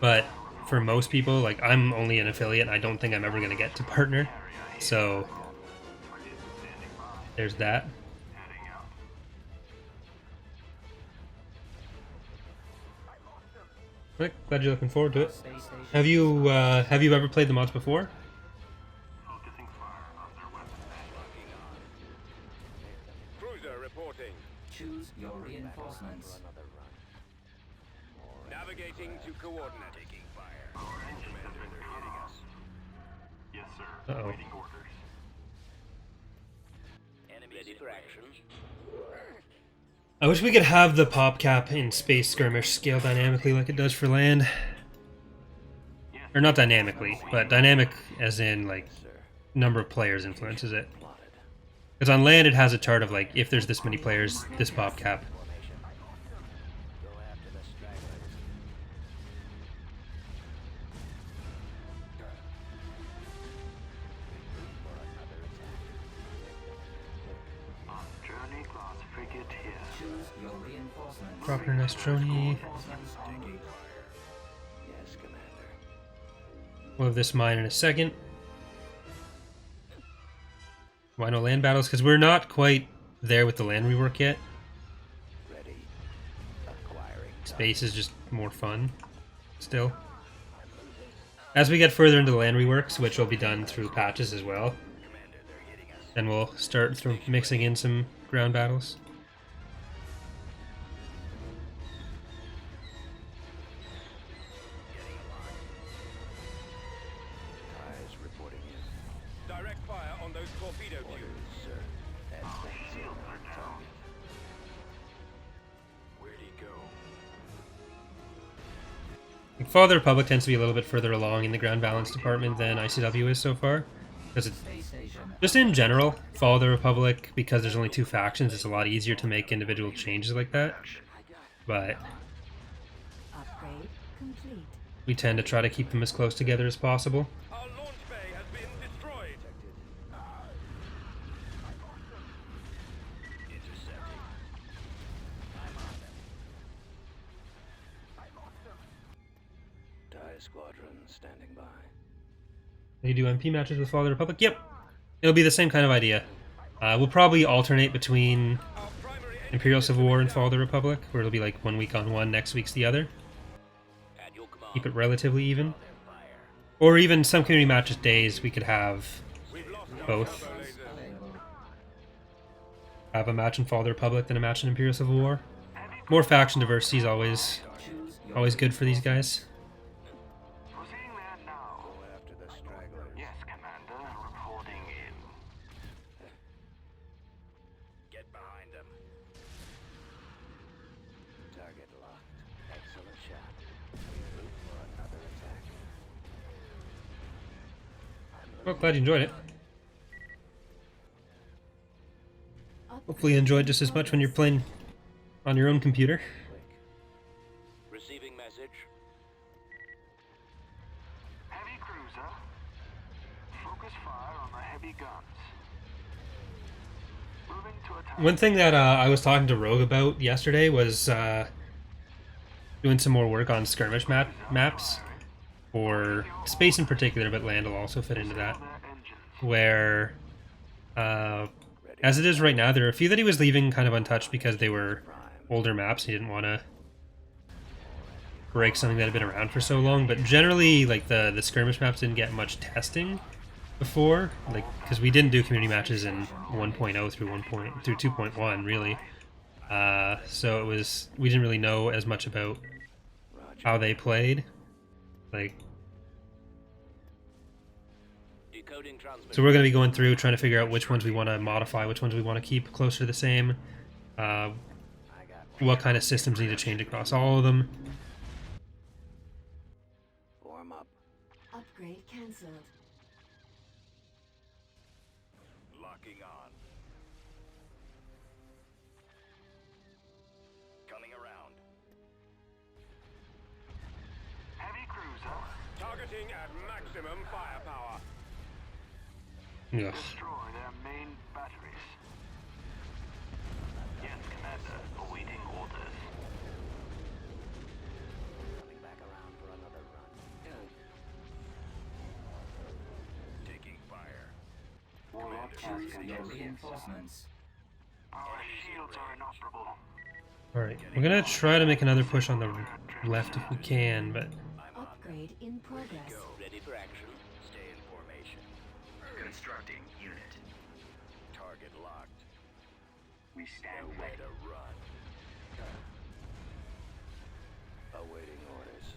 But for most people, like I'm only an affiliate, I don't think I'm ever gonna get to partner. So there's that. Heading out. Right, glad you're looking forward to it. Space station. Have you ever played the mods before? Focusing fire on their weapons. Cruiser reporting. Choose your reinforcements. Another run. Navigating to coordinate. Taking fire. Engines have been cut off. Yes, sir. Uh-oh. Waiting orders. Enemy ready for action. I wish we could have the pop cap in Space Skirmish scale dynamically like it does for land. Or not dynamically, but dynamic as in like number of players influences it. Plotted. Because on land it has a chart of like if there's this many players, this pop cap. Formation. Go after the stragglers. Your reinforcements. Proper Nestroni. Reinforcements en route. Yes, Commander. We'll have this mine in a second. Why no land battles? Because we're not quite there with the land rework yet. Ready. Acquiring. Space is just more fun still. As we get further into the land reworks, which will be done through patches as well, Commander, they're hitting us. then we'll start mixing in some ground battles. Getting a lock. Eyes reporting in. Direct fire on those torpedo tubes. Orders, sir. That's the zero target. Where'd he go? Father Republic tends to be a little bit further along in the ground balance department than ICW is so far. Because it's Space station. just in general, Fall of the Republic, because there's only two factions, it's a lot easier to make individual changes like that. But Upgrade complete. we tend to try to keep them as close together as possible. Our launch bay has been destroyed. Intercepting. Die squadron standing by. You do MP matches with Fall of the Republic? Yep. It'll be the same kind of idea. We'll probably alternate between Our primary Imperial Civil War and Fall of the Republic, where it'll be like 1 week on one, next week's the other. At your command. Keep it relatively even. Their fire. Or even some community matches days, we could have We've lost our both. turbo lasers. Available. Have a match in Fall of the Republic than a match in Imperial Civil War. More faction diversity is always Choose your always good for these guys. Proceeding there now. Go after the stragglers. Yes, Commander. Reporting in. Get behind them. Target locked. Excellent shot. Route for another attack. Well, glad you enjoyed it. Upgrade Hopefully you enjoyed just as much when you're playing on your own computer. Click. Receiving message. Heavy cruiser. Focus fire on the heavy guns. Moving to attack. One thing that I was talking to Rogue about yesterday was doing some more work on skirmish maps, for space in particular, but land will also fit into that. Their engines. Where, as it is right now, there are a few that he was leaving kind of untouched because they were older maps. He didn't want to break something that had been around for so long. But generally, like the skirmish maps didn't get much testing before, like because we didn't do community matches in 1.0 through 2.1 really. So we didn't really know as much about how they played, like. Decoding transmission. So we're going to be going through trying to figure out which ones we want to modify, which ones we want to keep closer to the same, what kind of systems need to change across all of them. Warm up. Upgrade cancelled. Locking on. Coming around. Heavy cruiser. Targeting at maximum firepower. Ugh. Destroy their main batteries. Yes, Commander. Awaiting orders. Coming back around for another run. Taking fire. Warlock Your reinforcements. Our shields are inoperable. Alright, we're going to try to make another push on the left if we can, but Upgrade in progress. Ready for action. Stay in formation. Constructing unit. Target locked. We stand Nowhere ready. to run. Awaiting orders.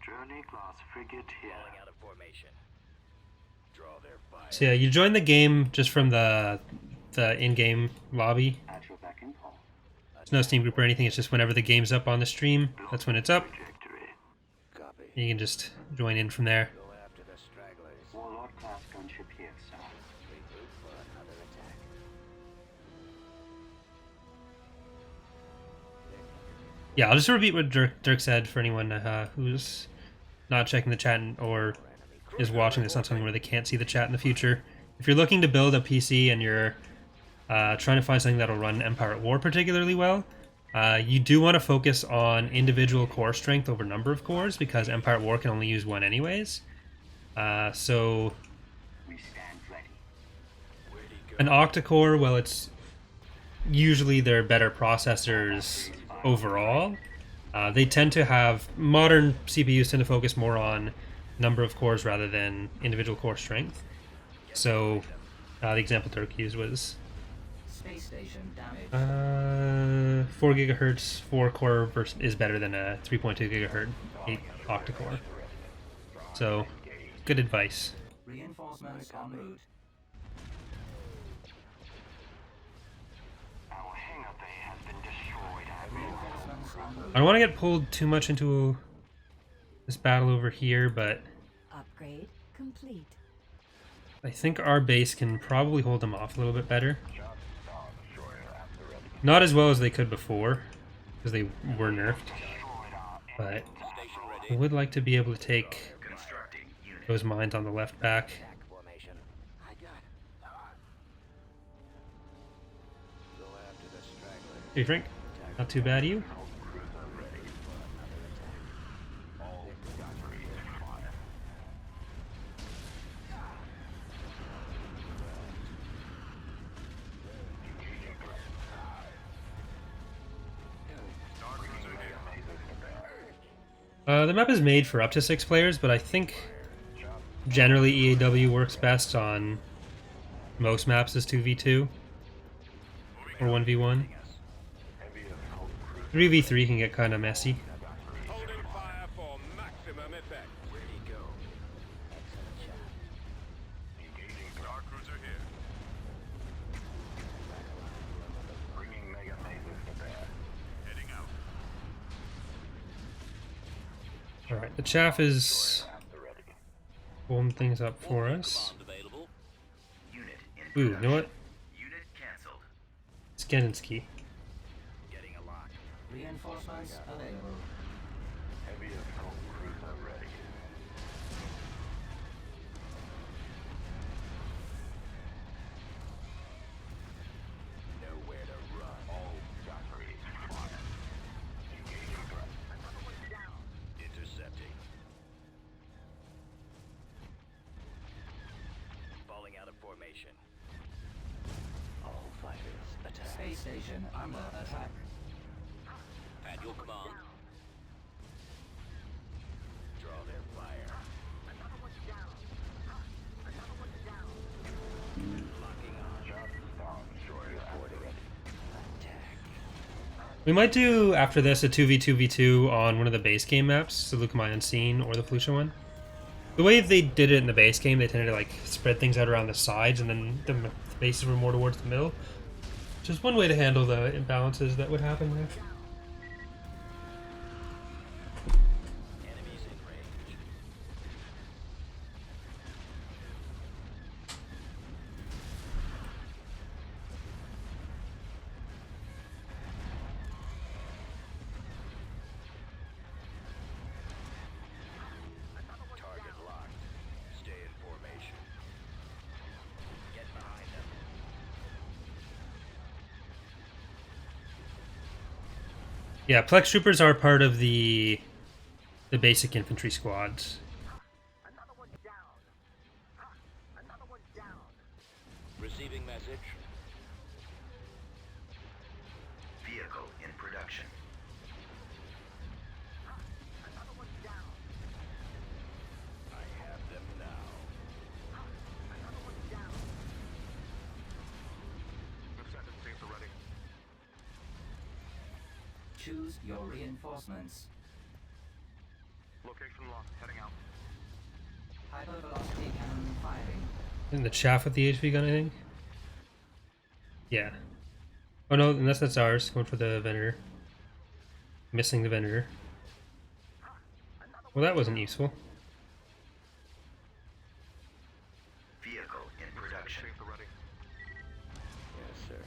Journey class frigate here. Falling out of formation. Draw their fire. so yeah, you join the game just from the in-game lobby. At your beck and call. There's no Steam group or anything, it's just whenever the game's up on the stream, that's when it's up. Trajectory. Copy. You can just join in from there. Go after the stragglers. Warlord class gunship here, sir. Regroup for another attack. Yeah, I'll just repeat what Dirk said for anyone who's not checking the chat or is watching this on something where they can't see the chat in the future. If you're looking to build a PC and you're trying to find something that'll run Empire at War particularly well. You do want to focus on individual core strength over number of cores, because Empire at War can only use one anyways. So We stand ready. an octa-core, well, it's usually they're better processors overall. They tend to have, modern CPUs tend to focus more on number of cores rather than individual core strength. So the example Dirk used was Space station damaged. 4 gigahertz 4 core is better than a 3.2 gigahertz 8 octa-core. So good advice. Reinforcements en route. Our hangar bay has been destroyed, Admiral. Reinforcements en route. I don't want to get pulled too much into this battle over here, but Upgrade complete. I think our base can probably hold them off a little bit better. Not as well as they could before, because they were nerfed, but I would like to be able to take those mines on the left back. Attack formation. I got it. Go after the stragglers. Hey Frank, not too bad, you? The map is made for up to 6 players, but I think generally EAW works best on most maps as 2v2 or 1v1. 3v3 can get kind of messy. Holding fire for maximum effect. Ready, go. Excellent shot. Engaging Star Cruiser here. Bringing Mega Mazers to bear. Heading out. Alright, the chaff is holding things up for us. Command available. Unit in Ooh, you know what? Unit cancelled. Skeninsky. Getting a lock. Reinforcements available. Heavy assault cruiser ready. Nowhere to run. All batteries fire. Engaging threat. Intercepting. Falling out of formation. All fighters attack. Space station under attack. At your command. Draw their fire. Locking on. Attack. We might do, after this, a 2v2v2 on one of the base game maps, so Lukamai Unseen or the Felucia one. The way they did it in the base game, they tended to like spread things out around the sides, and then the bases were more towards the middle. Just one way to handle the imbalances that would happen there. Enemies in range. Target locked. Stay in formation. Get behind them. Yeah, Plex Troopers are part of the basic infantry squads. Receiving message. Vehicle in production. I have them now. Ascendant teams are ready. Choose your reinforcements. Location locked. Heading out. Hypervelocity cannon firing. In the chaff with the HV gun, I think. Yeah. Oh no, unless that's ours. Going for the Venator. Missing the Venator. Well, that wasn't useful. Vehicle in production. Teams are ready. Yes, sir.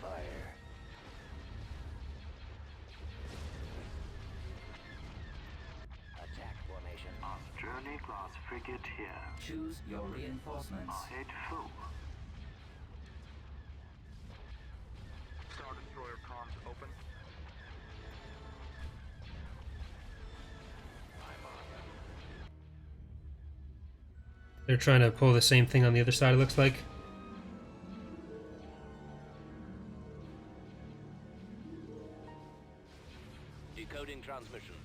Fire. Attack formation. Journey class frigate here. Choose your reinforcements. Our head full. They're trying to pull the same thing on the other side, it looks like. Decoding transmission.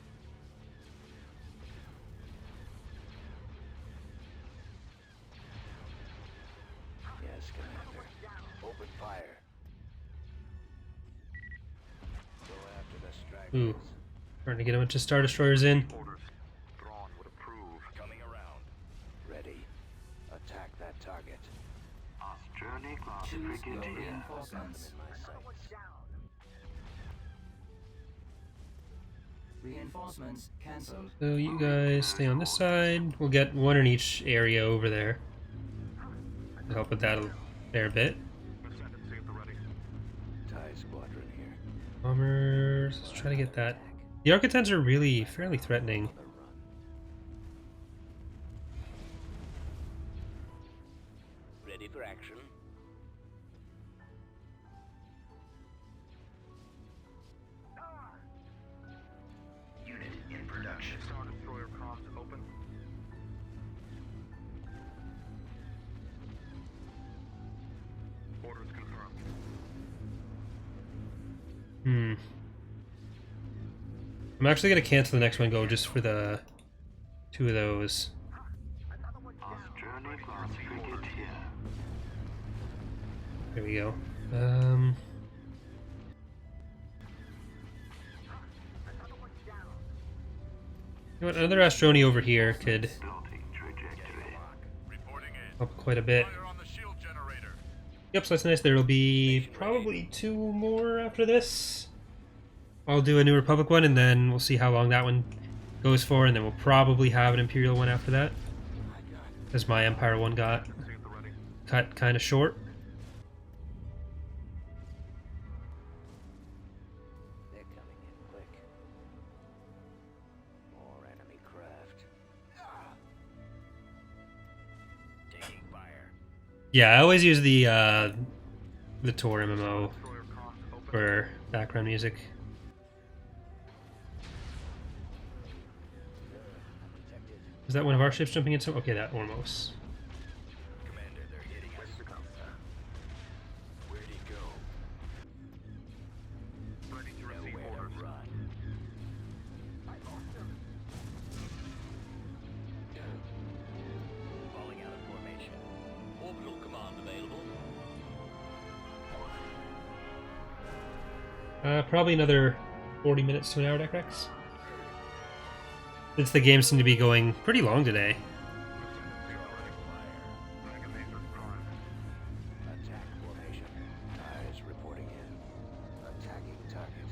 Yes, Commander. Open fire. Go after the stragglers. Ooh. Trying to get a bunch of Star Destroyers in. Orders. Thrawn would approve. Coming around. Ready. Attack that target. Journey class Choose your frigate here. reinforcements. In my sights. Reinforcements cancelled. So you guys stay on this side. We'll get one in each area over there. To help with that a fair bit. Ascendancy at the ready. TIE squadron here. Bombers. Let's try to get that. The Architects are really fairly threatening. The run. Ready for action. Unit in production. Star Destroyer comms open. Orders confirmed. I'm actually going to cancel the next one, go just for the 2 of those. Journey class frigate here. There we go. You know what, another Astroni over here could Building trajectory. Reporting in. help quite a bit. Fire on the shield generator. Yep, so that's nice. There'll be probably 2 more after this. I'll do a New Republic one, and then we'll see how long that one goes for, and then we'll probably have an Imperial one after that. Because my Empire one got See at the ready. cut kind of short. They're coming in quick. More enemy craft. Taking fire. Yeah, I always use the Tor MMO Destroyer comms open. for background music. Undetected. Is that one of our ships jumping into? Okay, that Ormos. Commander, they're hitting us. Where'd he go? Ready to receive Nowhere orders. to run. Falling out of formation. Orbital command available. Probably another 40 minutes to an hour, Decrex. Since the game seemed to be going pretty long today. Dragon lasers prime. Attack formation. TIEs reporting in. Attacking target.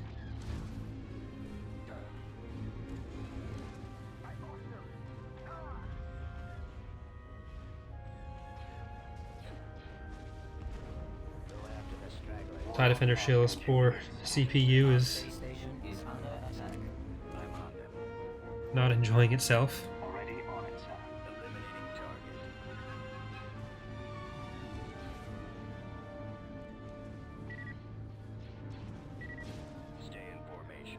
Go after the stragglers. TIE Defender Shield's poor CPU is Base station is under attack. I'm on them. not enjoying itself. Already on it, sir. Eliminating target. Stay in formation.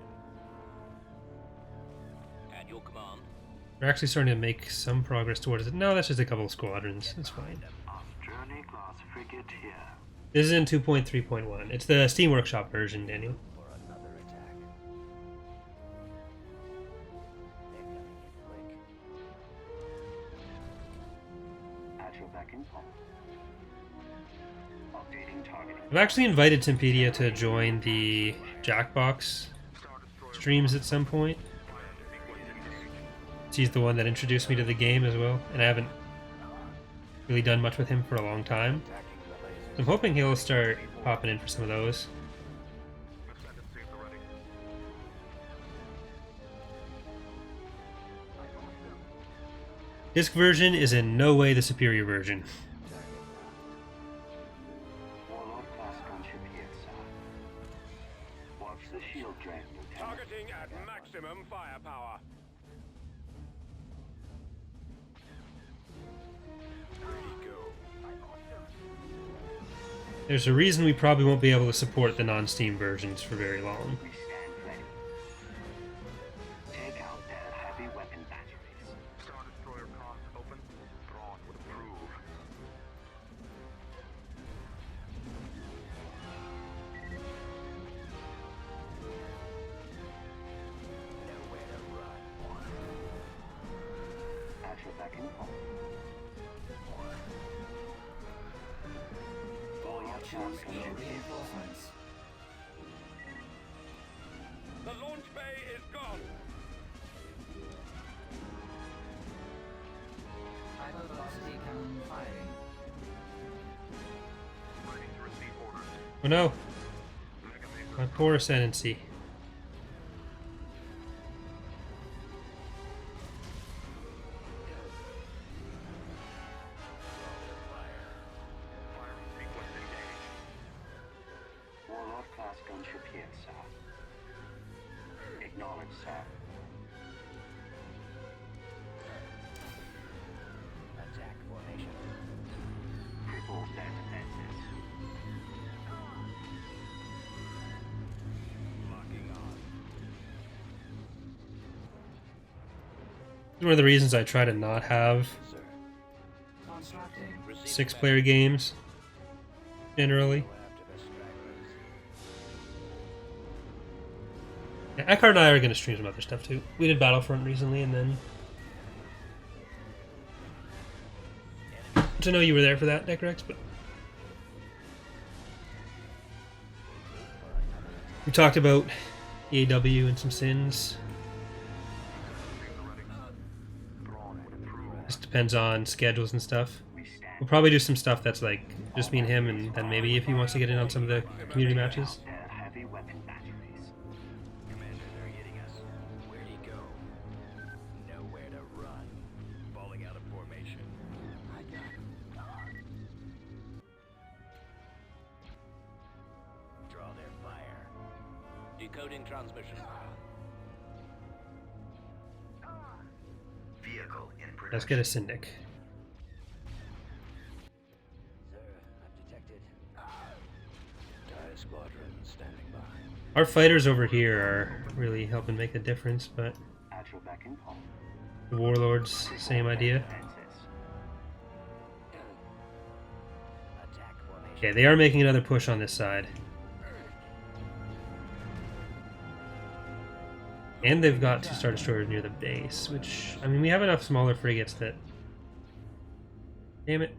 At your command. We're actually starting to make some progress towards it. No, that's just a couple of squadrons. That's fine. Journey class frigate here. This is in 2.3.1. It's the Steam Workshop version, Daniel. For another attack. They're coming in quick. At your beck and call. Updating target. I've actually invited Timpedia to join the Jackbox streams at some point. He's the one that introduced me to the game as well, and I haven't really done much with him for a long time. Attacking the lasers. I'm hoping he'll start popping in for some of those. Ascendancy at the ready. Disc version is in no way the superior version. Warlord class gunship here, sir. Watch the shield drain, Lieutenant. Targeting at maximum firepower. Where'd he go? There's a reason we probably won't be able to support the non-Steam versions for very long. We stand ready. Take out their heavy weapon batteries. Star Destroyer comms open. Thrawn would approve. back in home. All your Choose tasks your contribute. reinforcements. The launch bay is gone. Hypervelocity cannon firing. Ready to receive orders. Oh no, Mega laser my poor ascendancy. firing sequence engaged. Warlord class gunship here, sir. Acknowledged, sir. Attack formation. Cripple their defenses. Locking on. One of the reasons I try to not have Sir. Constructing. 6-player games generally. Go after the stragglers. Yeah, Eckhart and I are going to stream some other stuff too. We did Battlefront recently, and then I know you were there for that, Deckrex, but we talked about EAW and some sins. Thrawn would approve. Just depends on schedules and stuff. We stand. We'll probably do some stuff that's like just me and him, and then maybe if he wants to get in on some of the community matches. Their heavy weapon batteries. Commander, they're hitting us. Where'd he go? Nowhere to run. Falling out of formation. I got him. Draw their fire. Decoding transmission. Vehicle in production. Let's get a Syndic. Sir, I've detected. Dire squadron standing by. Our fighters over here are really helping make a difference, but At your beck and call. the warlords, same idea. Defenses. Attack formation. Okay, they are making another push on this side. And they've got 2 Star Destroyers near the base, which, I mean, we have enough smaller frigates that... Damn it.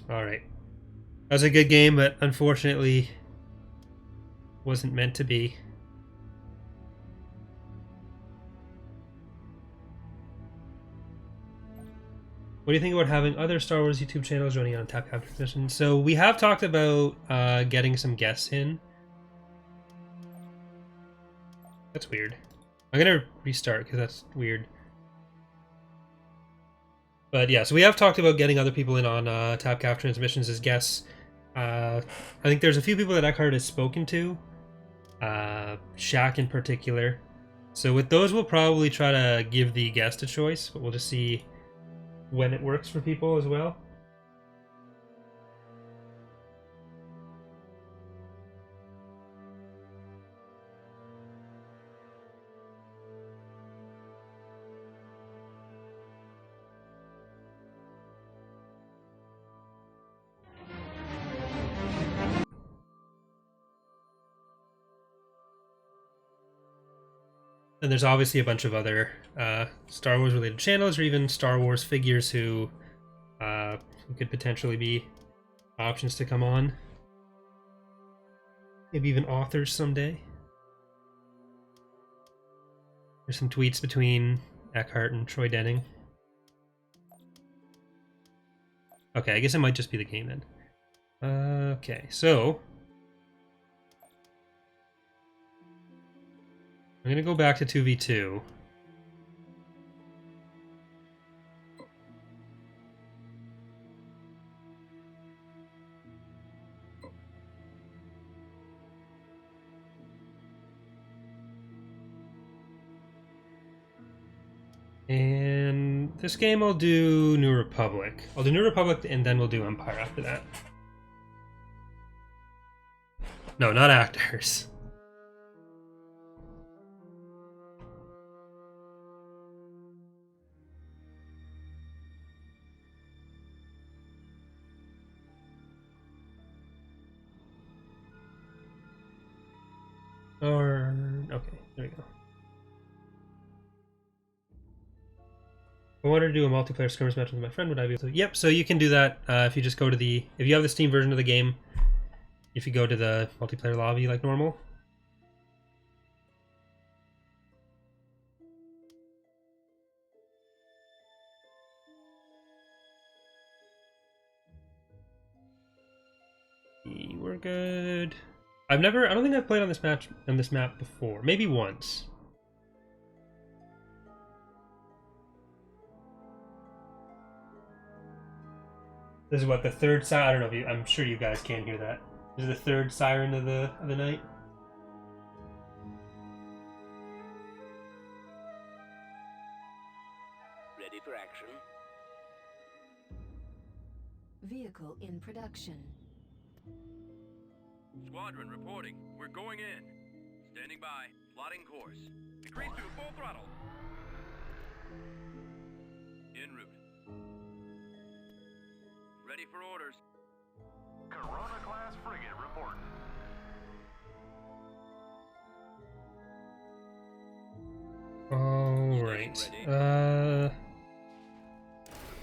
Alright. That was a good game, but unfortunately wasn't meant to be. What do you think about having other Star Wars YouTube channels running on Tap Capture Transmission? So we have talked about getting some guests in. That's weird. I'm gonna restart because that's weird. But yeah, so we have talked about getting other people in on Tap Capture Transmissions as guests. I think there's a few people that Eckhart has spoken to. Shaq in particular. So with those, we'll probably try to give the guest a choice, but we'll just see when it works for people as well. And there's obviously a bunch of other Star Wars related channels, or even Star Wars figures who could potentially be options to come on. Maybe even authors someday. There's some tweets between Eckhart and Troy Denning. Okay, I guess it might just be the game then. Okay, so I'm gonna go back to 2v2. And this game I'll do New Republic. I'll do New Republic and then we'll do Empire after that. No, not actors. wanted to do a multiplayer skirmish match with my friend. Would I be able to? Yep. So you can do that if you just go to the if you have the Steam version of the game. If you go to the multiplayer lobby like normal. We're good. I don't think I've played on this map before. Maybe once. This is what, the third siren? I don't know if you, I'm sure you guys can hear that. This is the third siren of the night. Ready for action. Vehicle in production. Squadron reporting. We're going in. Standing by. Plotting course. Decrease to full throttle. En route. Ready for orders. Corona-class frigate reporting. All right.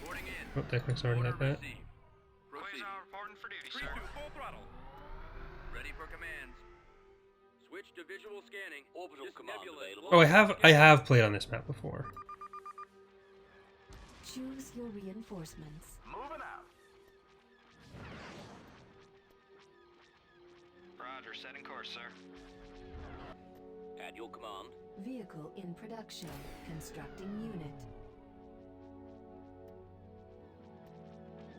Reporting in. Oh, Deckrick's already had that. Received. Proceed. Reporting for duty, Decrease to full throttle. Ready for commands. Switch to visual scanning. Orbital command available. Oh, I have played on this map before. Choose your reinforcements. Moving out. Roger, setting course, sir. At your command. Vehicle in production. Constructing unit.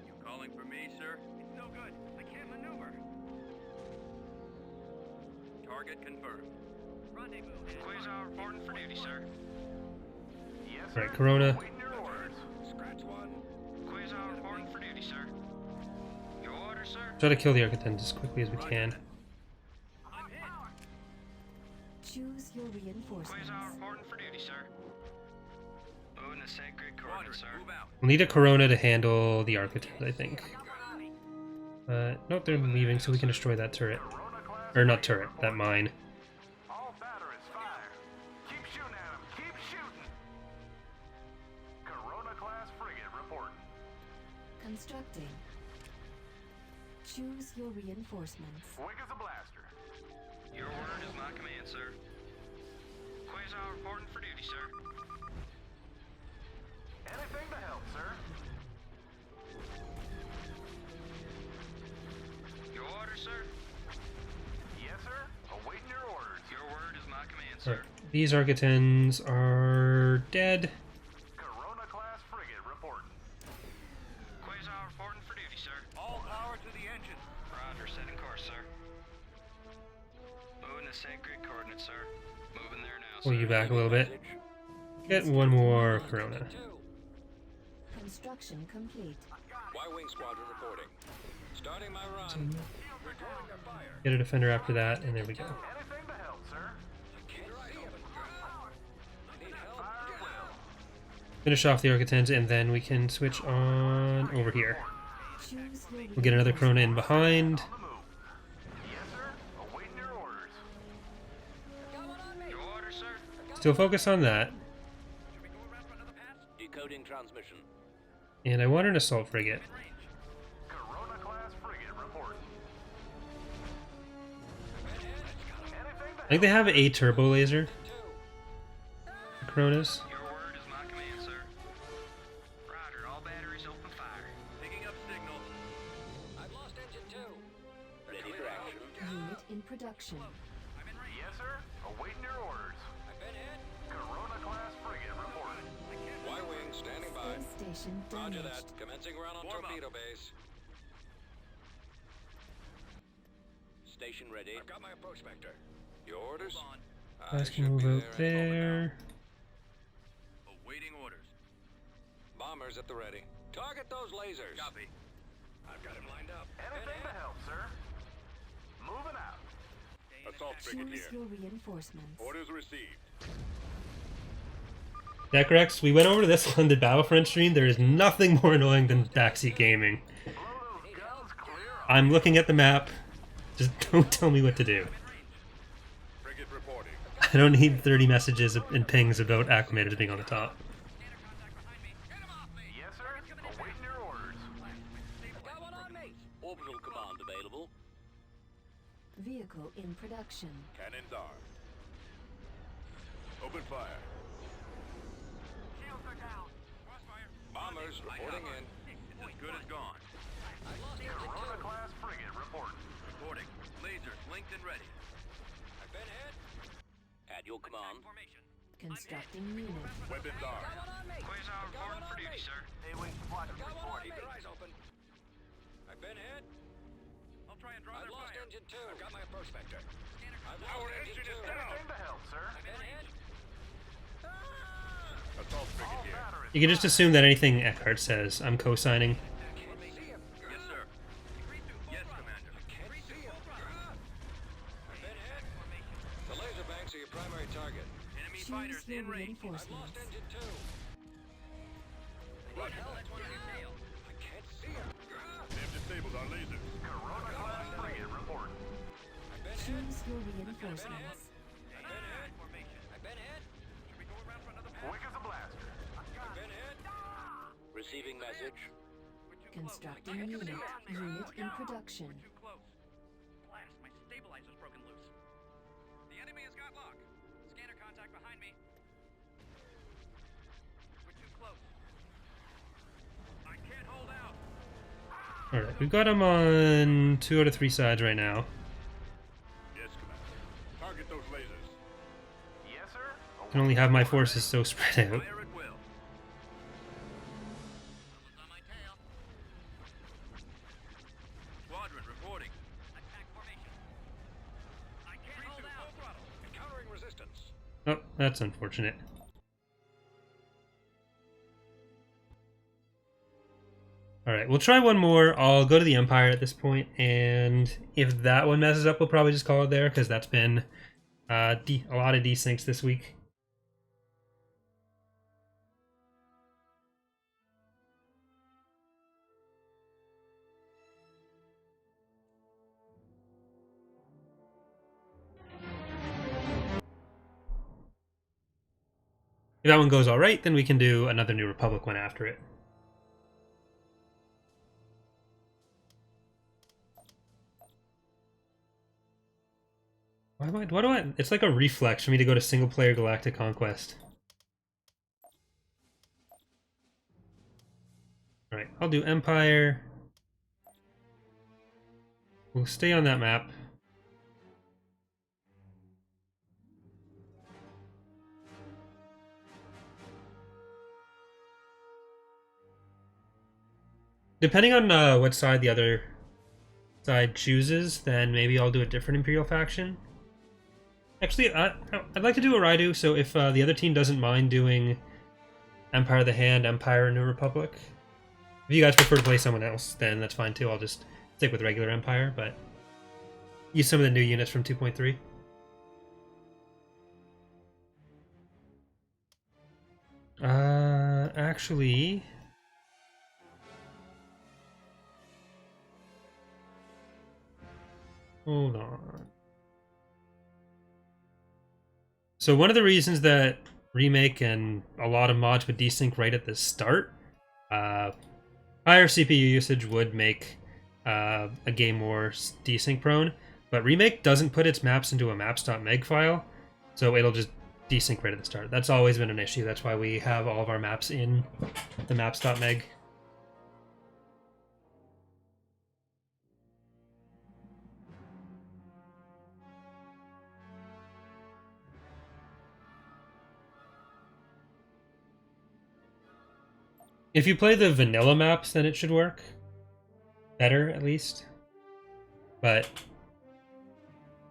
You calling for me, sir? It's no good. I can't maneuver. Target confirmed. Rendezvous. Quasar reporting for duty, sir. Yes, All sir. right, Corona. Waiting your orders. Scratch one. Quasar reporting for duty, sir. Your order, sir. Try to kill the Architect as quickly as we can. I'm hit. Choose your reinforcements. Quasar reporting for duty, sir. Moving to sacred Roger. coordinates, sir. Move out. We'll need a Corona to handle the Architect, I think. Nope, they're leaving, so we can destroy that turret. Or not turret, that mine. All batteries fire. Keep shooting at them. Keep shooting. Corona-class frigate reporting. Constructing. Choose your reinforcements. Quick as a blaster. Your word is my command, sir. Quasar reporting for duty, sir. Anything to help, sir. Your order, sir. Yes, sir. Awaiting your orders. Your word is my command, sir. Alright, these Architects are dead. Corona-class frigate reporting. Quasar reporting for duty, sir. All power to the engine. Roger, setting course, sir. Moving to sacred coordinates, sir. Moving there now, Pull sir. you back a little bit. Get one more Corona. Construction complete. Y-wing squadron reporting. Starting my run. Get a defender after that, and there we go. Anything to help, sir. Fire at will. Finish off the Architects, and then we can switch on over here. Choose your We'll get another Corona in behind. On the move. Yes, sir. Awaiting your orders. Your order, sir. Still focus on that. Decoding transmission. And I want an assault frigate. Corona-class frigate reporting. Anything to I think they have a turbo laser. The Coronas. Your word is my command, sir. Roger, all batteries open fire. Picking up signal. I've lost engine 2. Ready for action. unit in production. Yes, sir. Awaiting your orders. I've been hit. Corona-class frigate reporting. Y-wing standing by. Space station Roger damaged. that. Commencing run on Warm up. torpedo base. Station ready. I've got my approach vector. Your orders? I Guys can should move be out there any moment there. Awaiting orders. now. Bombers at the ready. Target those lasers. Copy. I've got him lined up. Anything to help, sir. Moving out. Assault frigate Choose here. your reinforcements. Orders received. Deckrex, we went over to this on the Battlefront stream. There is nothing more annoying than backseat gaming. Blow those guns clear up. I'm looking at the map. Just don't tell me what to do. Frigate reporting. I don't need 30 messages and pings about acclimated being on the top. Orbital command available. Vehicle in production. Cannons armed. Open fire. Shields are down. Crossfire. Bombers reporting in. It's as good as gone. I lost engine 2. Class frigate reporting. Reporting. Lasers linked and ready. I've been hit. At your command. Formation. Constructing unit. Weapons armed. Got one on me. Quasar Got one reporting on for me. duty, sir. A-wing squadron Got one on reporting. me. Keep your eyes open. I've been hit. I'll try and draw I've their lost fire. engine 2. I've got my prospector. I've Our lost engine engine is 2. down. To help, sir. I've been hit. Assault frigate here. You can just assume that anything Eckhart says, I'm co-signing. Can't see him. Yes, sir. Yes, Commander. Can't see him. I've been hit. The laser banks are your primary target. Enemy Choose fighters your in range. I've lost reinforcements. engine 2. What the hell? That's one on your tail. I can't see him. They've disabled our lasers. Corona class frigate reporting. I've been hit. Choose your reinforcements. I've been hit. Formation. I've been hit. Should we go around for another pass? Quick as a blaster. I've been hit. Receiving message. We're too Constructing close. unit. Unit in production. We're too close. Blast, my stabilizer's broken loose. The enemy has got lock. Scanner contact behind me. We're too close. I can't hold out. Alright, we've got him on 2 out of 3 sides right now. Yes, Commander. Target those lasers. Yes, sir. I can only have my forces so spread out. Fire at will. Someone's on my tail. Squadron reporting. Attack formation. I can't hold out. Full throttle. Encountering resistance. Oh, that's unfortunate. Alright, we'll try one more. I'll go to the Empire at this point, and if that one messes up, we'll probably just call it there, because that's been a lot of desyncs this week. If that one goes alright, then we can do another New Republic one after it. Why do I? It's like a reflex for me to go to single player Galactic Conquest. Alright, I'll do Empire. We'll stay on that map. Depending on what side the other side chooses, then maybe I'll do a different Imperial faction. Actually, I'd like to do a Raidu, so if the other team doesn't mind doing Empire of the Hand, Empire, and New Republic. If you guys prefer to play someone else, then that's fine too. I'll just stick with regular Empire, but use some of the new units from 2.3. Actually... Hold on. So one of the reasons that Remake and a lot of mods would desync right at the start, higher CPU usage would make a game more desync prone, but Remake doesn't put its maps into a maps.meg file, so it'll just desync right at the start. That's always been an issue. That's why we have all of our maps in the maps.meg. If you play the vanilla maps, then it should work. Better, at least. But,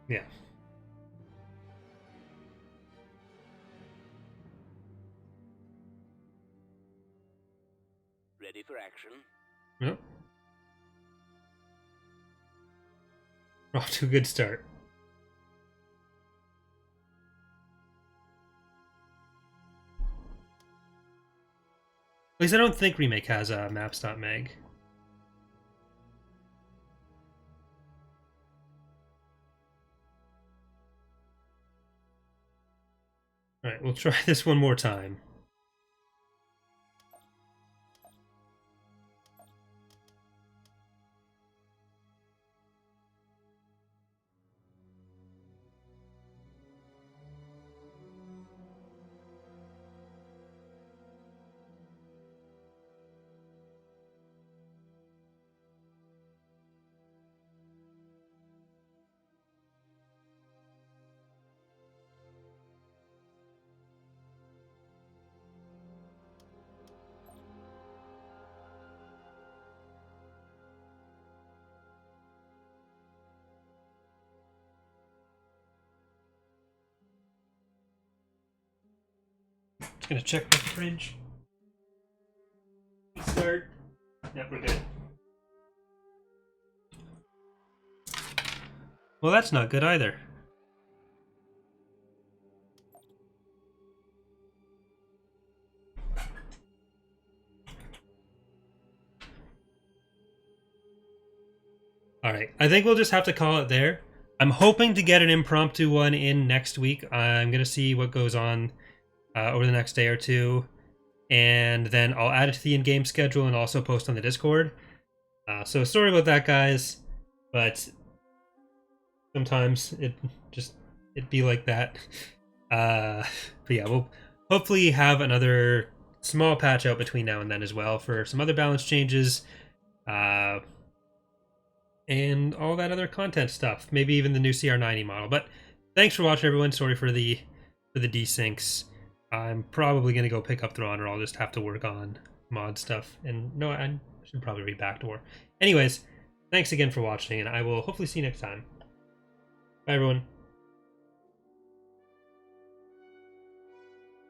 yeah. Ready for action. Yep. Off to a good start. At least I don't think Remake has a maps.meg. Alright, we'll try this one more time. Just gonna check the fridge. Start. Yep, we're good. Well, that's not good either. Alright, I think we'll just have to call it there. I'm hoping to get an impromptu one in next week. I'm going to see what goes on over the next day or two. And then I'll add it to the in-game schedule and also post on the Discord. So sorry about that, guys. But sometimes it'd be like that. But yeah, we'll hopefully have another small patch out between now and then as well for some other balance changes. And all that other content stuff. Maybe even the new CR90 model. But thanks for watching, everyone. Sorry for the desyncs. I'm probably going to go pick up Thrawn, or I'll just have to work on mod stuff. And no, I should probably read Backdoor. Anyways, thanks again for watching, and I will hopefully see you next time. Bye, everyone.